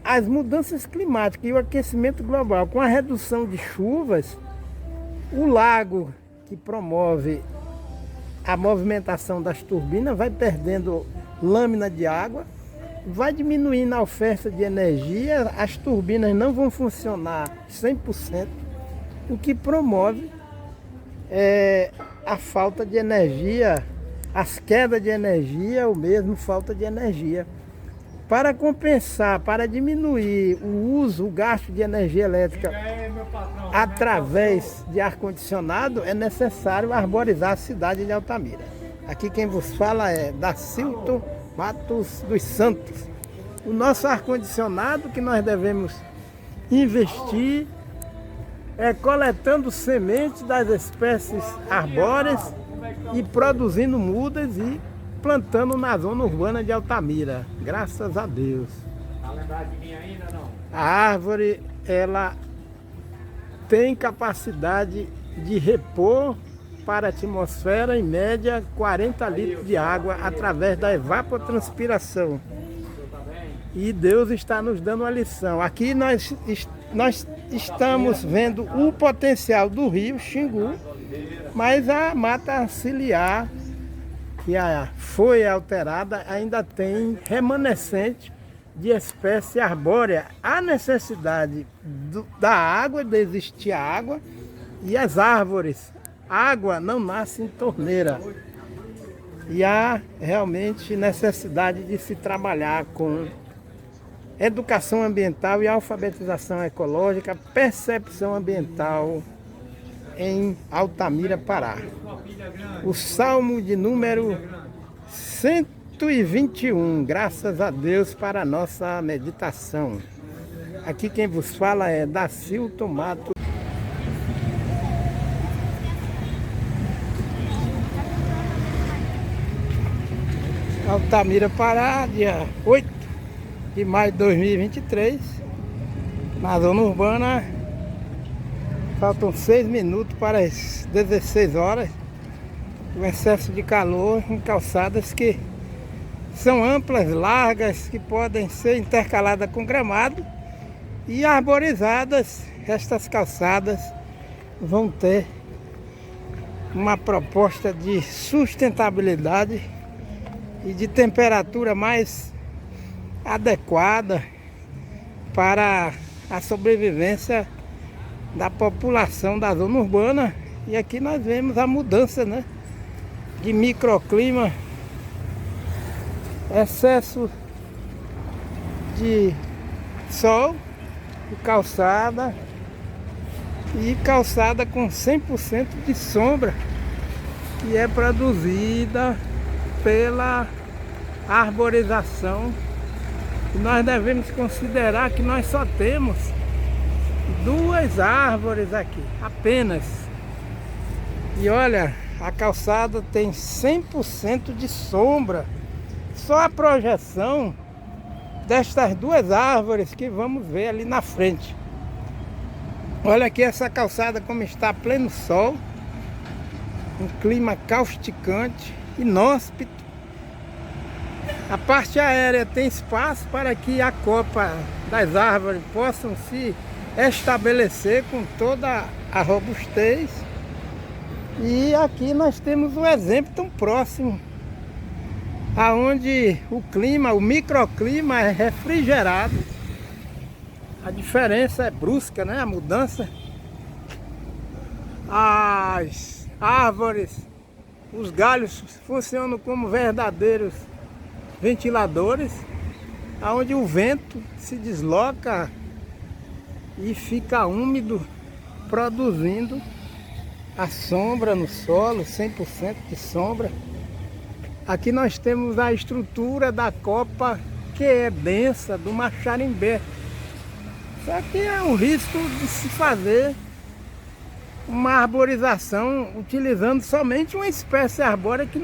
A: as mudanças climáticas e o aquecimento global, com a redução de chuvas, o lago que promove a movimentação das turbinas vai perdendo lâmina de água, vai diminuindo a oferta de energia, as turbinas não vão funcionar 100%, o que promove a falta de energia, as quedas de energia ou mesmo falta de energia. Para compensar, para diminuir o uso, o gasto de energia elétrica através de ar-condicionado, é necessário arborizar a cidade de Altamira. Aqui quem vos fala é Dacilton Matos dos Santos. O nosso ar-condicionado que nós devemos investir é coletando sementes das espécies arbóreas e produzindo mudas e plantando na zona urbana de Altamira, graças a Deus. Tá lembrado de mim ainda não? A árvore, ela tem capacidade de repor para a atmosfera, em média, 40 litros de água através da evapotranspiração. E Deus está nos dando uma lição. Aqui nós estamos vendo o potencial do rio Xingu, mas a mata ciliar que foi alterada, ainda tem remanescente de espécie arbórea. Há necessidade da água, de existir água, e as árvores. Água não nasce em torneira. E há realmente necessidade de se trabalhar com educação ambiental e alfabetização ecológica, percepção ambiental em Altamira, Pará. O Salmo de número 121, graças a Deus, para a nossa meditação. Aqui quem vos fala é Dacilton Matos. Altamira, Pará, dia 8 de maio de 2023, na zona urbana. Faltam 6 minutos para as 16 horas. O excesso de calor em calçadas que são amplas, largas, que podem ser intercaladas com gramado e arborizadas. Estas calçadas vão ter uma proposta de sustentabilidade e de temperatura mais adequada para a sobrevivência da população da zona urbana. E aqui nós vemos a mudança, né, de microclima, excesso de sol, de calçada e calçada com 100% de sombra, que é produzida pela arborização. E nós devemos considerar que nós só temos 2 árvores aqui, apenas. E olha, a calçada tem 100% de sombra. Só a projeção destas duas árvores que vamos ver ali na frente. Olha aqui essa calçada como está a pleno sol, um clima causticante, inóspito. A parte aérea tem espaço para que a copa das árvores possam se estabelecer com toda a robustez. E aqui nós temos um exemplo tão próximo, aonde o clima, o microclima é refrigerado. A diferença é brusca, né? A mudança. As árvores, os galhos funcionam como verdadeiros ventiladores, aonde o vento se desloca e fica úmido, produzindo a sombra no solo, 100% de sombra. Aqui nós temos a estrutura da copa que é densa, do Maxarimbé. Só que é um risco de se fazer uma arborização utilizando somente uma espécie arbórea que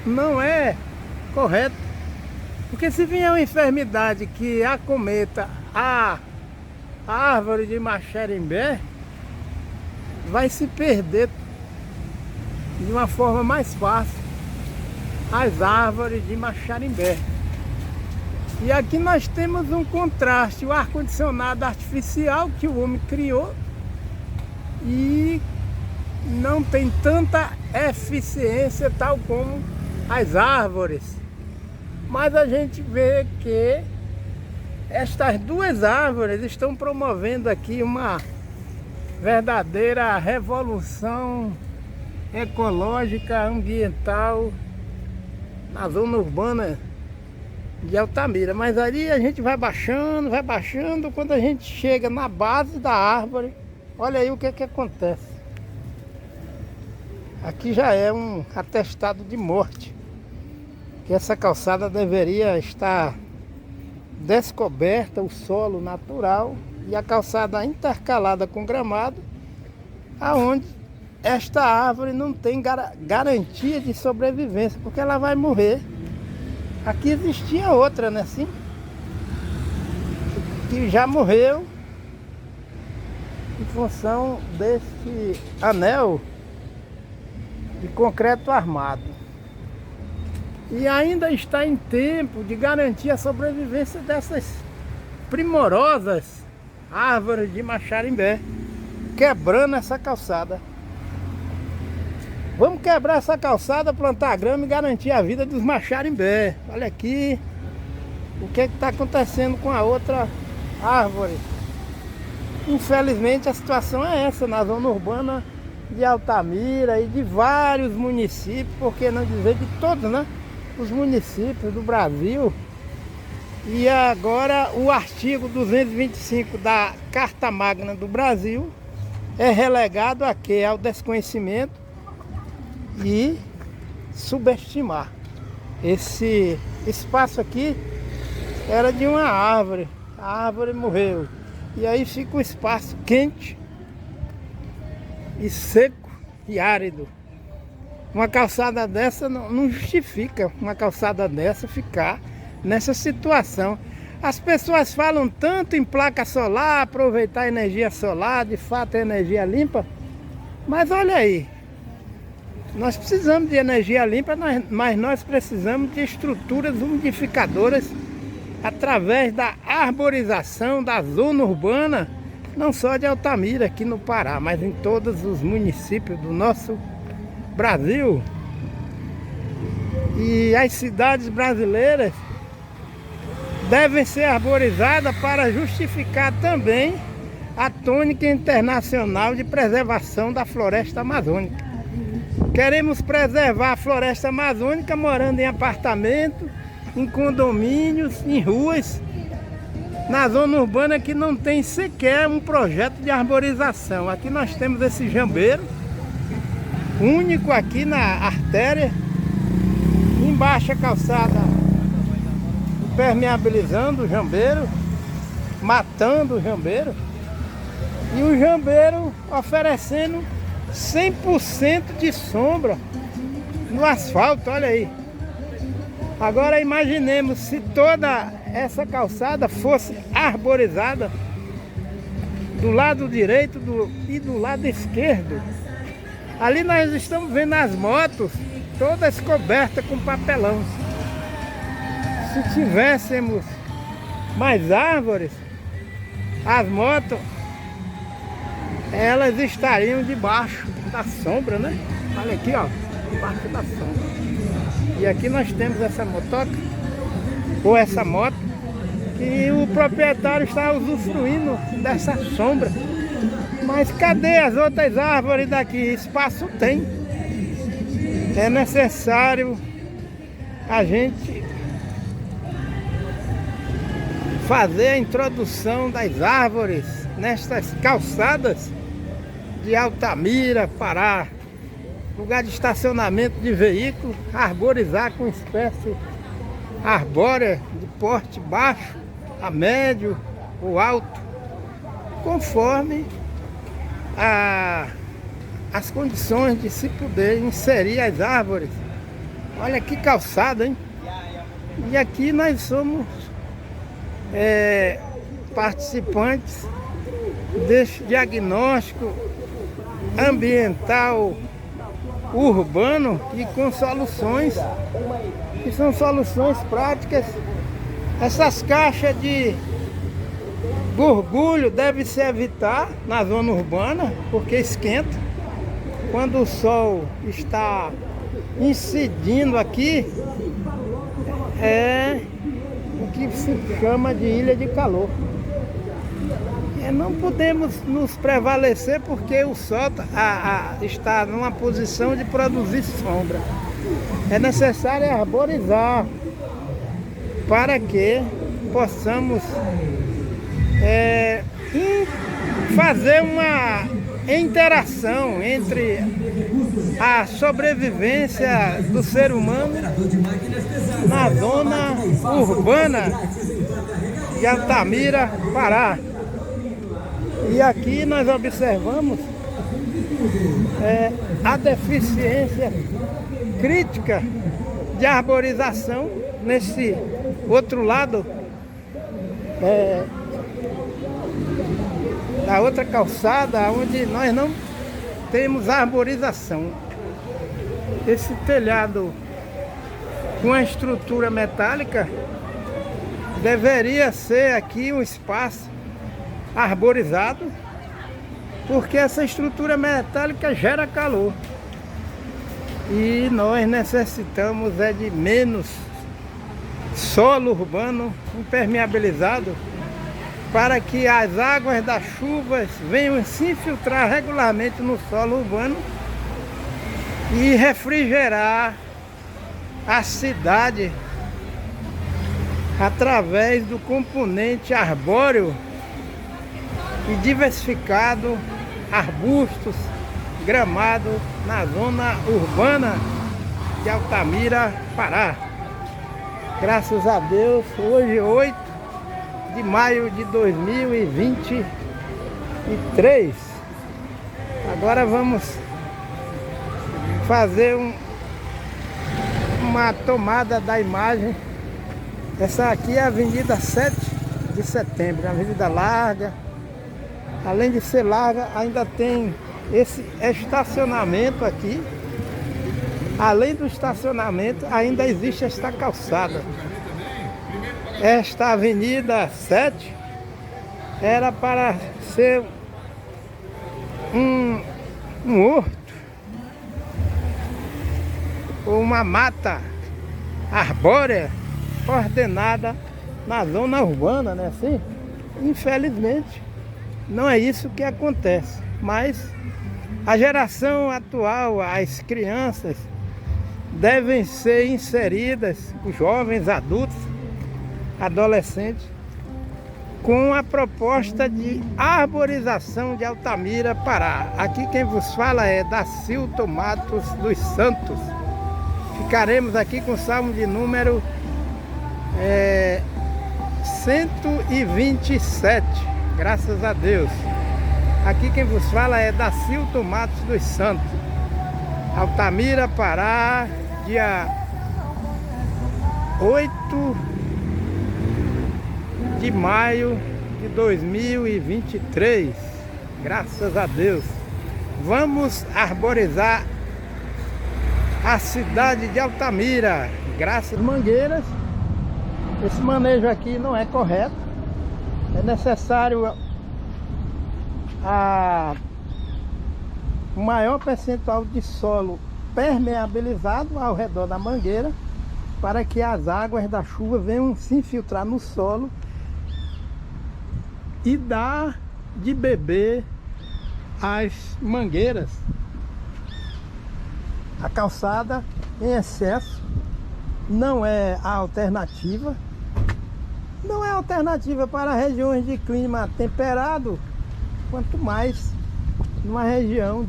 A: não é correta. Porque se vier uma enfermidade que acometa a árvore de Maxarimbé, vai se perder de uma forma mais fácil as árvores de Maxarimbé. E aqui nós temos um contraste, o ar-condicionado artificial que o homem criou e não tem tanta eficiência tal como as árvores. Mas a gente vê que estas duas árvores estão promovendo aqui uma verdadeira revolução ecológica, ambiental na zona urbana de Altamira. Mas ali a gente vai baixando, quando a gente chega na base da árvore, olha aí o que acontece. Aqui já é um atestado de morte, que essa calçada deveria estar descoberta, o solo natural e a calçada intercalada com gramado, aonde esta árvore não tem garantia de sobrevivência, porque ela vai morrer. Aqui existia outra, né, assim, que já morreu em função desse anel de concreto armado. E ainda está em tempo de garantir a sobrevivência dessas primorosas árvores de Maxarimbé, quebrando essa calçada. Vamos quebrar essa calçada, plantar grama e garantir a vida dos Maxarimbé. Olha aqui o que está acontecendo com a outra árvore. Infelizmente a situação é essa na zona urbana de Altamira e de vários municípios, por que não dizer de todos, né? Os municípios do Brasil. E agora o artigo 225 da Carta Magna do Brasil é relegado a quê? Ao desconhecimento e subestimar. Esse espaço aqui era de uma árvore, a árvore morreu. E aí fica um espaço quente e seco e árido. Uma calçada dessa não justifica uma calçada dessa ficar nessa situação. As pessoas falam tanto em placa solar, aproveitar a energia solar, de fato é energia limpa, mas olha aí, nós precisamos de energia limpa, mas nós precisamos de estruturas umidificadoras através da arborização da zona urbana, não só de Altamira aqui no Pará, mas em todos os municípios do nosso Brasil. E as cidades brasileiras devem ser arborizadas para justificar também a tônica internacional de preservação da floresta amazônica. Queremos preservar a floresta amazônica morando em apartamentos, em condomínios, em ruas, na zona urbana que não tem sequer um projeto de arborização. Aqui nós temos esse jambeiro, único aqui na artéria, embaixo a calçada impermeabilizando o jambeiro, matando o jambeiro, e o jambeiro oferecendo 100% de sombra no asfalto, olha aí. Agora imaginemos se toda essa calçada fosse arborizada do lado direito e do lado esquerdo. Ali nós estamos vendo as motos todas cobertas com papelão. Se tivéssemos mais árvores, as motos elas estariam debaixo da sombra, né? Olha aqui, ó, debaixo da sombra. E aqui nós temos essa motoca, ou essa moto, que o proprietário está usufruindo dessa sombra. Mas cadê as outras árvores daqui? Espaço tem. É necessário a gente fazer a introdução das árvores nestas calçadas de Altamira, Pará. Lugar de estacionamento de veículos, arborizar com espécie arbórea de porte baixo a médio ou alto, conforme as condições de se poder inserir as árvores. Olha que calçada, hein? E aqui nós somos participantes deste diagnóstico ambiental urbano e com soluções que são soluções práticas. Essas caixas de gorgulho devem se evitar na zona urbana, porque esquenta. Quando o sol está incidindo aqui, é o que se chama de ilha de calor. Não podemos nos prevalecer porque o sol está numa posição de produzir sombra. É necessário arborizar para que possamos fazer uma interação entre a sobrevivência do ser humano na zona urbana de Altamira, Pará. E aqui nós observamos a deficiência crítica de arborização nesse outro lado da outra calçada, onde nós não temos arborização. Esse telhado com a estrutura metálica deveria ser aqui um espaço arborizado, porque essa estrutura metálica gera calor e nós necessitamos de menos solo urbano impermeabilizado para que as águas das chuvas venham se infiltrar regularmente no solo urbano e refrigerar a cidade através do componente arbóreo e diversificado, arbustos, gramado na zona urbana de Altamira, Pará. Graças a Deus, hoje 8 de maio de 2023. Agora vamos fazer uma tomada da imagem. Essa aqui é a Avenida 7 de Setembro, uma avenida larga. Além de ser larga, ainda tem esse estacionamento aqui. Além do estacionamento, ainda existe esta calçada. Esta Avenida 7 era para ser um horto ou uma mata arbórea ordenada na zona urbana, né? Assim, infelizmente, não é isso que acontece. Mas a geração atual, as crianças, devem ser inseridas, os jovens, adultos, adolescentes, com a proposta de arborização de Altamira, Pará. Aqui quem vos fala é Dacilton Matos dos Santos. Ficaremos aqui com o salmo de número 127, graças a Deus. Aqui quem vos fala é Dacilton Matos dos Santos. Altamira, Pará, dia 8 de maio de 2023. Graças a Deus. Vamos arborizar a cidade de Altamira. Graças às mangueiras. Esse manejo aqui não é correto. É necessário o maior percentual de solo permeabilizado ao redor da mangueira, para que as águas da chuva venham se infiltrar no solo e dar de beber as mangueiras. A calçada em excesso não é a alternativa. Não é alternativa para regiões de clima temperado, quanto mais numa região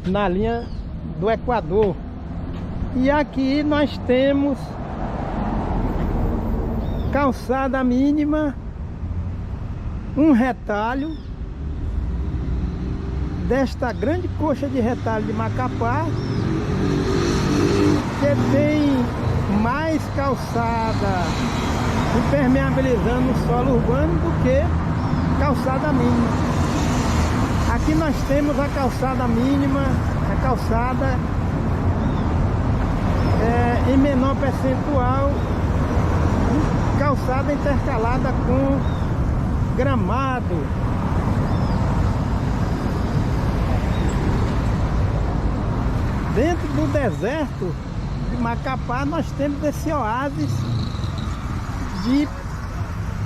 A: na linha do Equador. E aqui nós temos calçada mínima, um retalho desta grande coxa de retalho de Macapá, que tem mais calçada impermeabilizando o solo urbano do que calçada mínima. Aqui nós temos a calçada mínima, a calçada em menor percentual, calçada intercalada com gramado. Dentro do deserto de Macapá nós temos esse oásis de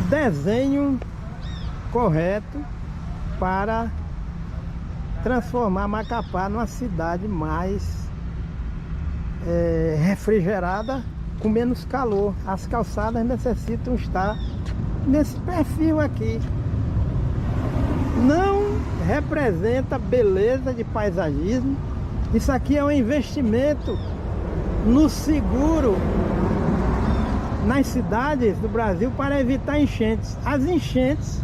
A: desenho correto para transformar Macapá numa cidade mais refrigerada, com menos calor. As calçadas necessitam estar nesse perfil aqui. Não representa beleza de paisagismo. Isso aqui é um investimento no seguro nas cidades do Brasil para evitar enchentes. As enchentes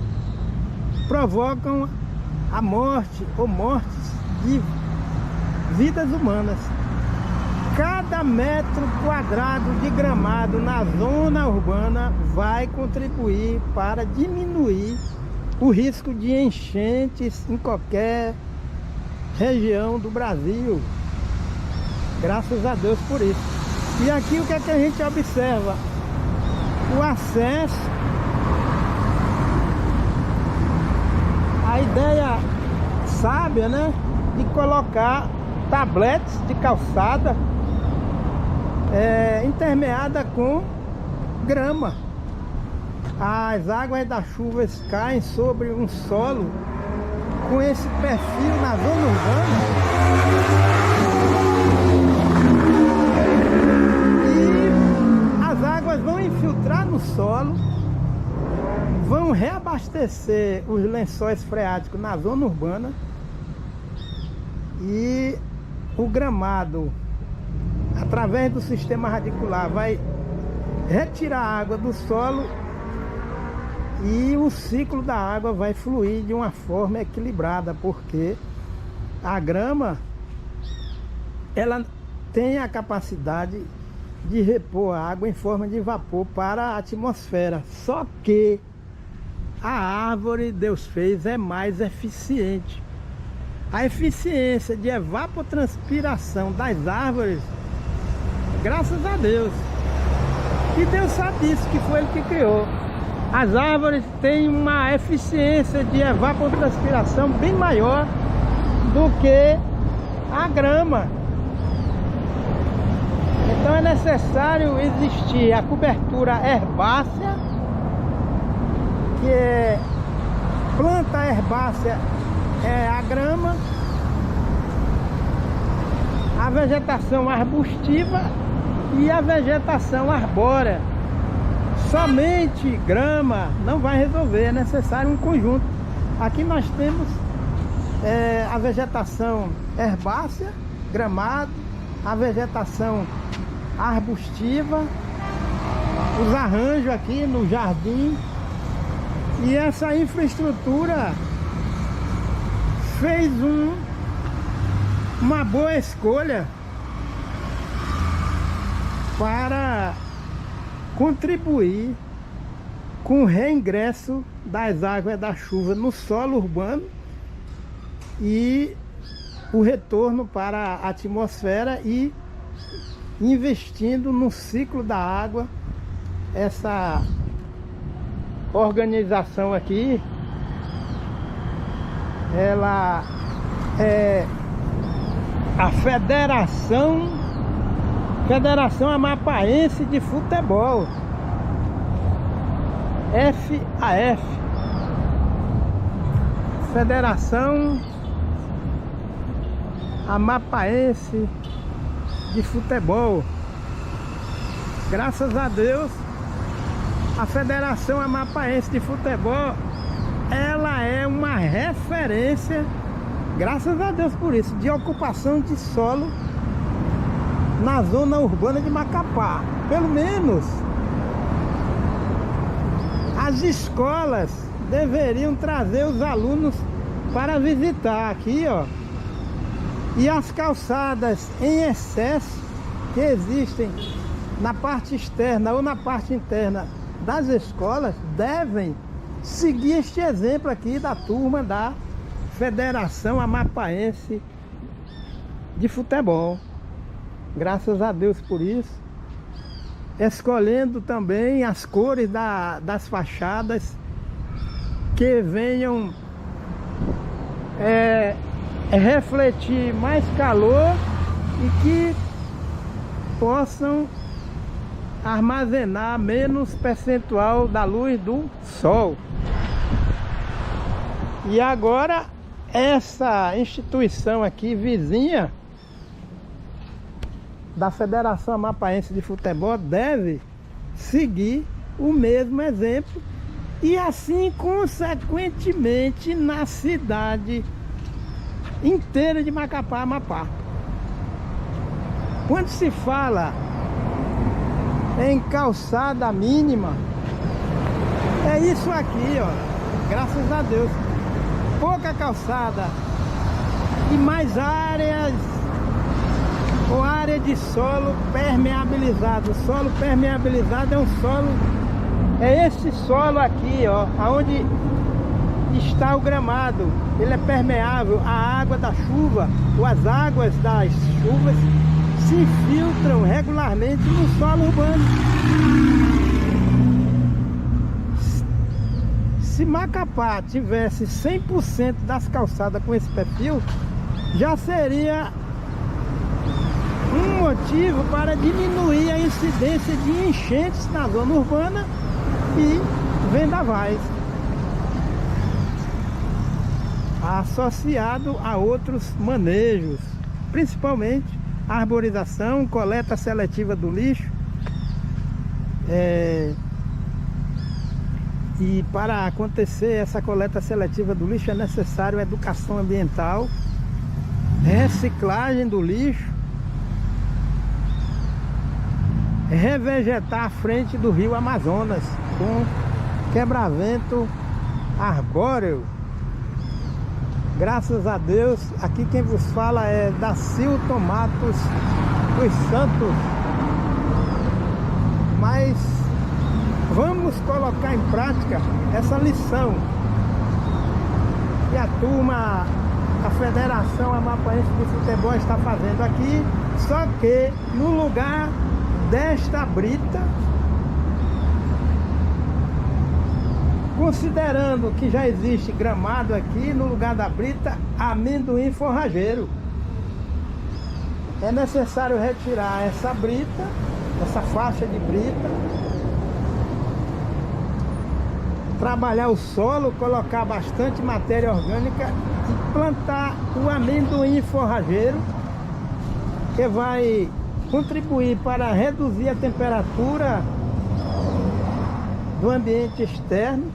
A: provocam a morte ou mortes de vidas humanas. Cada metro quadrado de gramado na zona urbana vai contribuir para diminuir o risco de enchentes em qualquer região do Brasil. Graças a Deus por isso. E aqui o que é que a gente observa? O acesso. A ideia sábia, né, de colocar tabletes de calçada intermeada com grama. As águas das chuvas caem sobre um solo com esse perfil na zona urbana e as águas vão infiltrar no solo, vão reabastecer os lençóis freáticos na zona urbana e o gramado, através do sistema radicular, vai retirar a água do solo e o ciclo da água vai fluir de uma forma equilibrada, porque a grama ela tem a capacidade de repor a água em forma de vapor para a atmosfera. Só que a árvore Deus fez é mais eficiente. A eficiência de evapotranspiração das árvores, graças a Deus, e Deus sabe disso, que foi Ele que criou. As árvores têm uma eficiência de evapotranspiração bem maior do que a grama. Então é necessário existir a cobertura herbácea, que é planta herbácea, é a grama, a vegetação arbustiva e a vegetação arbórea. Somente grama não vai resolver, é necessário um conjunto. Aqui nós temos a vegetação herbácea, gramado, a vegetação arbustiva, os arranjos aqui no jardim, e essa infraestrutura fez uma boa escolha para contribuir com o reingresso das águas da chuva no solo urbano e o retorno para a atmosfera, e investindo no ciclo da água. Essa organização aqui, ela é a Federação Amapaense de Futebol, FAF, Federação Amapaense de Futebol. Graças a Deus, a Federação Amapaense de Futebol, ela é uma referência, graças a Deus por isso, de ocupação de solo na zona urbana de Macapá. Pelo menos as escolas deveriam trazer os alunos para visitar aqui, ó. E as calçadas em excesso que existem na parte externa ou na parte interna das escolas devem seguir este exemplo aqui da turma da Federação Amapaense de Futebol. Graças a Deus por isso. Escolhendo também as cores das fachadas que venham refletir mais calor e que possam armazenar menos percentual da luz do sol. E agora essa instituição aqui vizinha da Federação Amapaense de Futebol deve seguir o mesmo exemplo, e assim consequentemente na cidade inteira de Macapá, Amapá. Quando se fala em calçada mínima, é isso aqui, ó. Graças a Deus, pouca calçada e mais áreas ou área de solo permeabilizado. O solo permeabilizado é um solo, é esse solo aqui, ó, aonde está o gramado. Ele é permeável. A água da chuva, ou as águas das chuvas, se infiltram regularmente no solo urbano. Se Macapá tivesse 100% das calçadas com esse perfil, já seria um motivo para diminuir a incidência de enchentes na zona urbana e vendavais, associado a outros manejos, principalmente arborização, coleta seletiva do lixo. E para acontecer essa coleta seletiva do lixo é necessário educação ambiental, reciclagem do lixo, revegetar a frente do rio Amazonas com quebra-vento arbóreo. Graças a Deus, aqui quem vos fala é Dacilton Matos dos Santos. Mas vamos colocar em prática essa lição que a turma, a Federação Amapaense de Futebol está fazendo aqui, só que no lugar desta brita, considerando que já existe gramado aqui, no lugar da brita, amendoim forrageiro. É necessário retirar essa brita, essa faixa de brita, trabalhar o solo, colocar bastante matéria orgânica e plantar o amendoim forrageiro, que vai contribuir para reduzir a temperatura do ambiente externo.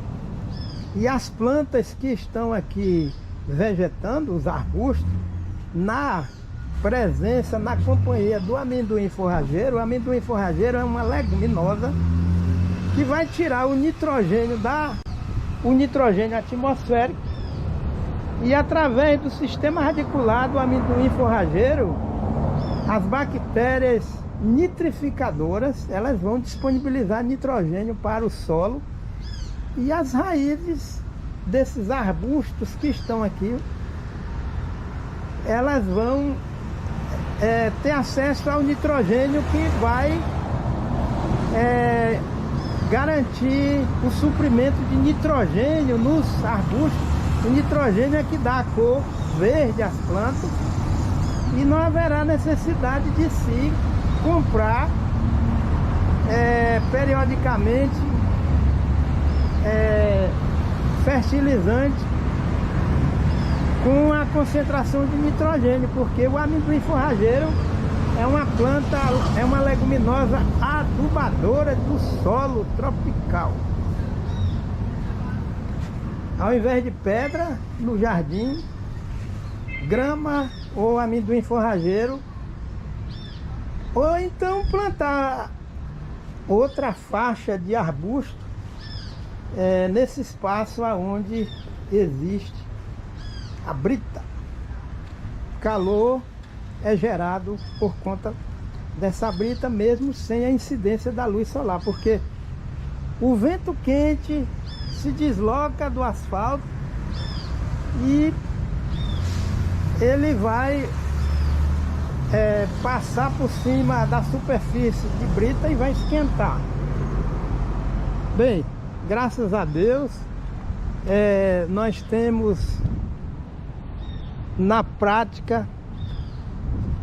A: E as plantas que estão aqui vegetando, os arbustos, na presença, na companhia do amendoim forrageiro. O amendoim forrageiro é uma leguminosa que vai tirar o nitrogênio atmosférico, e através do sistema radicular do amendoim forrageiro, as bactérias nitrificadoras, elas vão disponibilizar nitrogênio para o solo E as raízes desses arbustos que estão aqui, elas vão ter acesso ao nitrogênio que vai garantir o suprimento de nitrogênio nos arbustos. O nitrogênio é que dá a cor verde às plantas e não haverá necessidade de se comprar periodicamente fertilizante com a concentração de nitrogênio, porque o amendoim forrageiro é uma planta, é uma leguminosa adubadora do solo tropical. Ao invés de pedra no jardim, grama ou amendoim forrageiro, ou então plantar outra faixa de arbusto nesse espaço onde existe a brita. Calor é gerado por conta dessa brita, mesmo sem a incidência da luz solar, porque o vento quente se desloca do asfalto e ele vai passar por cima da superfície de brita e vai esquentar. Bem, graças a Deus nós temos na prática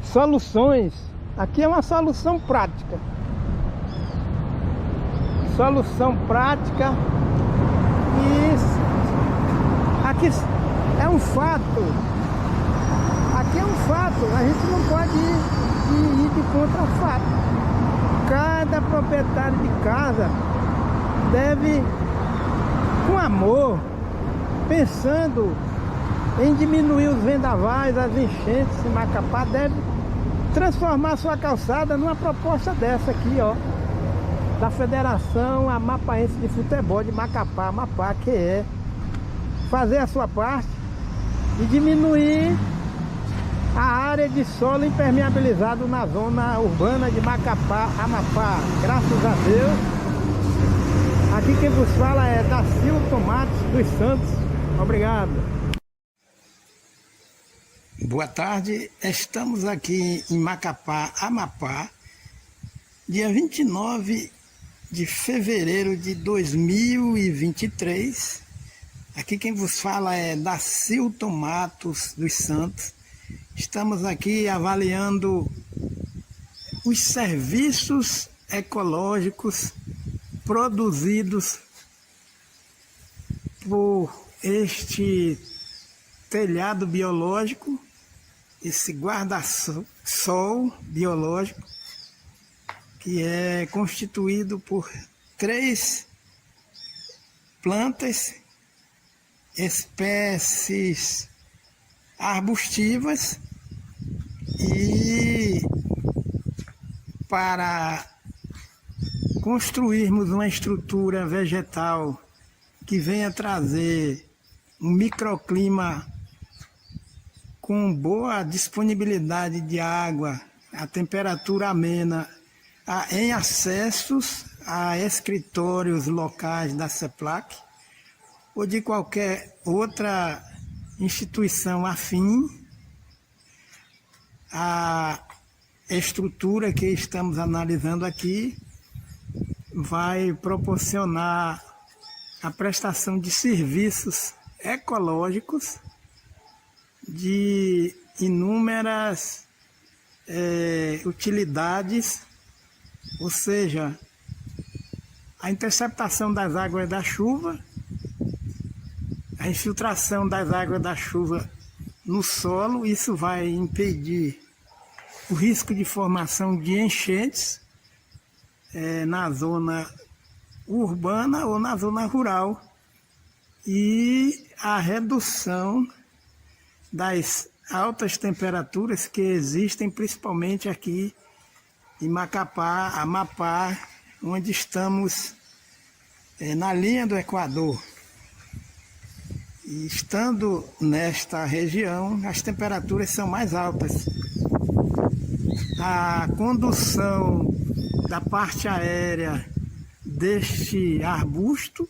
A: soluções. Aqui é uma solução prática. Solução prática. E aqui é um fato. Aqui é um fato. A gente não pode ir de contra fato. Cada proprietário de casa deve, com amor, pensando em diminuir os vendavais, as enchentes em Macapá, deve transformar sua calçada numa proposta dessa aqui, ó, da Federação Amapaense de Futebol de Macapá, Amapá, que é fazer a sua parte e diminuir a área de solo impermeabilizado na zona urbana de Macapá, Amapá. Graças a Deus. Aqui quem vos fala é Dacilton Matos dos Santos. Obrigado. Boa tarde, estamos aqui em Macapá, Amapá, dia 29 de fevereiro de 2023. Aqui quem vos fala é Dacilton Matos dos Santos. Estamos aqui avaliando os serviços ecológicos produzidos por este telhado biológico, esse guarda-sol biológico, que é constituído por 3 plantas, espécies arbustivas, e para construirmos uma estrutura vegetal que venha trazer um microclima com boa disponibilidade de água, a temperatura amena, em acessos a escritórios locais da CEPLAC ou de qualquer outra instituição afim, a estrutura que estamos analisando aqui vai proporcionar a prestação de serviços ecológicos de inúmeras utilidades, ou seja, a interceptação das águas da chuva, a infiltração das águas da chuva no solo. Isso vai impedir o risco de formação de enchentes na zona urbana ou na zona rural, e a redução das altas temperaturas que existem principalmente aqui em Macapá, Amapá, onde estamos na linha do Equador. E estando nesta região, as temperaturas são mais altas. A condução da parte aérea deste arbusto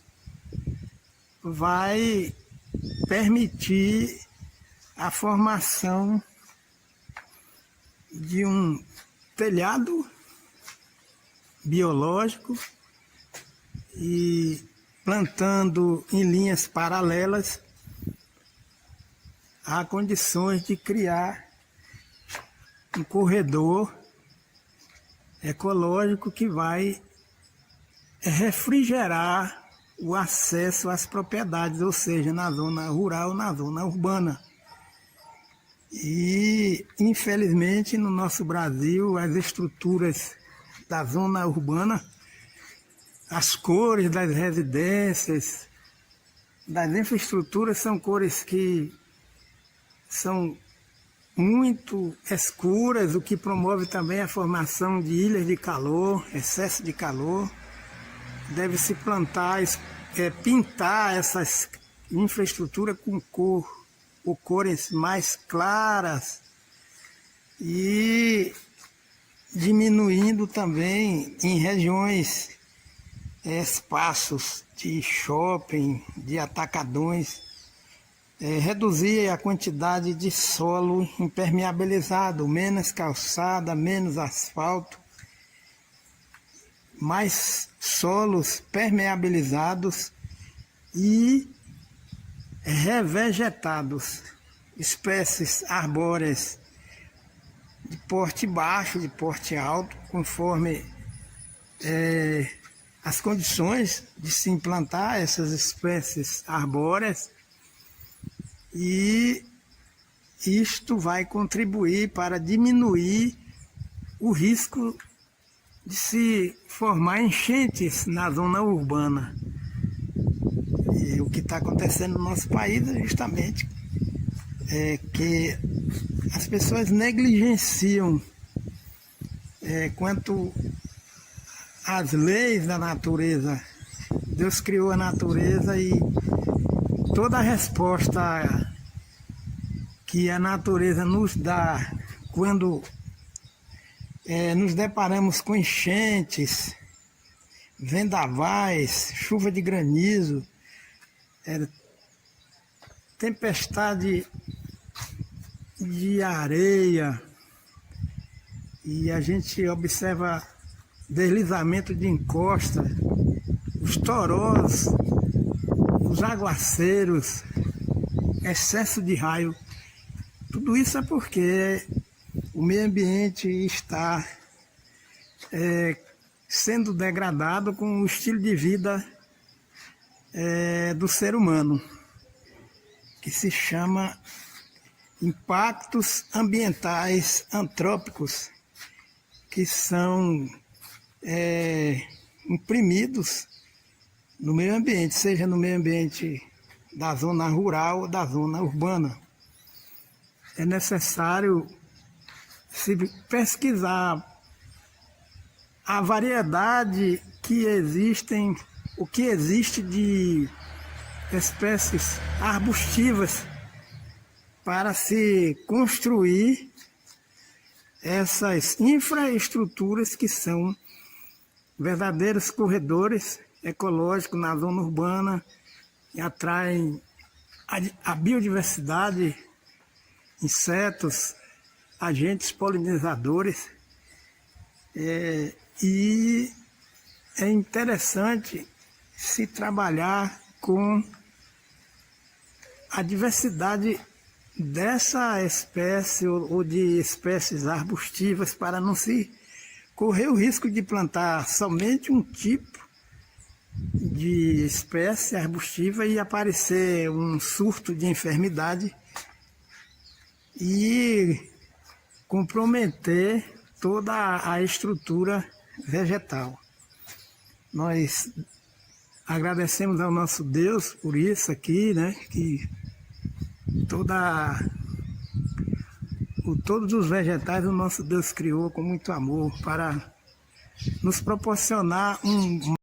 A: vai permitir a formação de um telhado biológico e plantando em linhas paralelas há condições de criar um corredor ecológico que vai refrigerar o acesso às propriedades, ou seja, na zona rural, na zona urbana. E, infelizmente, no nosso Brasil, as estruturas da zona urbana, as cores das residências, das infraestruturas, são cores que são muito escuras, o que promove também a formação de ilhas de calor, excesso de calor. Deve-se plantar, pintar essas infraestruturas com cor, ou cores mais claras, e diminuindo também em regiões espaços de shopping, de atacadões, reduzir a quantidade de solo impermeabilizado, menos calçada, menos asfalto, mais solos permeabilizados e revegetados, espécies arbóreas de porte baixo, de porte alto, conforme as condições de se implantar essas espécies arbóreas, e isto vai contribuir para diminuir o risco de se formar enchentes na zona urbana. E o que está acontecendo no nosso país é justamente que as pessoas negligenciam quanto às leis da natureza. Deus criou a natureza e toda a resposta que a natureza nos dá quando nos deparamos com enchentes, vendavais, chuva de granizo, tempestade de areia, e a gente observa deslizamento de encosta, os torós, os aguaceiros, excesso de raio. Tudo isso é porque o meio ambiente está sendo degradado com o estilo de vida do ser humano, que se chama impactos ambientais antrópicos, que são imprimidos no meio ambiente, seja no meio ambiente da zona rural ou da zona urbana. É necessário se pesquisar a variedade que existem, o que existe de espécies arbustivas para se construir essas infraestruturas que são verdadeiros corredores ecológicos na zona urbana e atraem a biodiversidade, insetos, agentes polinizadores. E é interessante se trabalhar com a diversidade dessa espécie ou de espécies arbustivas, para não se correr o risco de plantar somente um tipo de espécie arbustiva e aparecer um surto de enfermidade e comprometer toda a estrutura vegetal. Nós agradecemos ao nosso Deus por isso aqui, né? Que todos os vegetais o nosso Deus criou com muito amor para nos proporcionar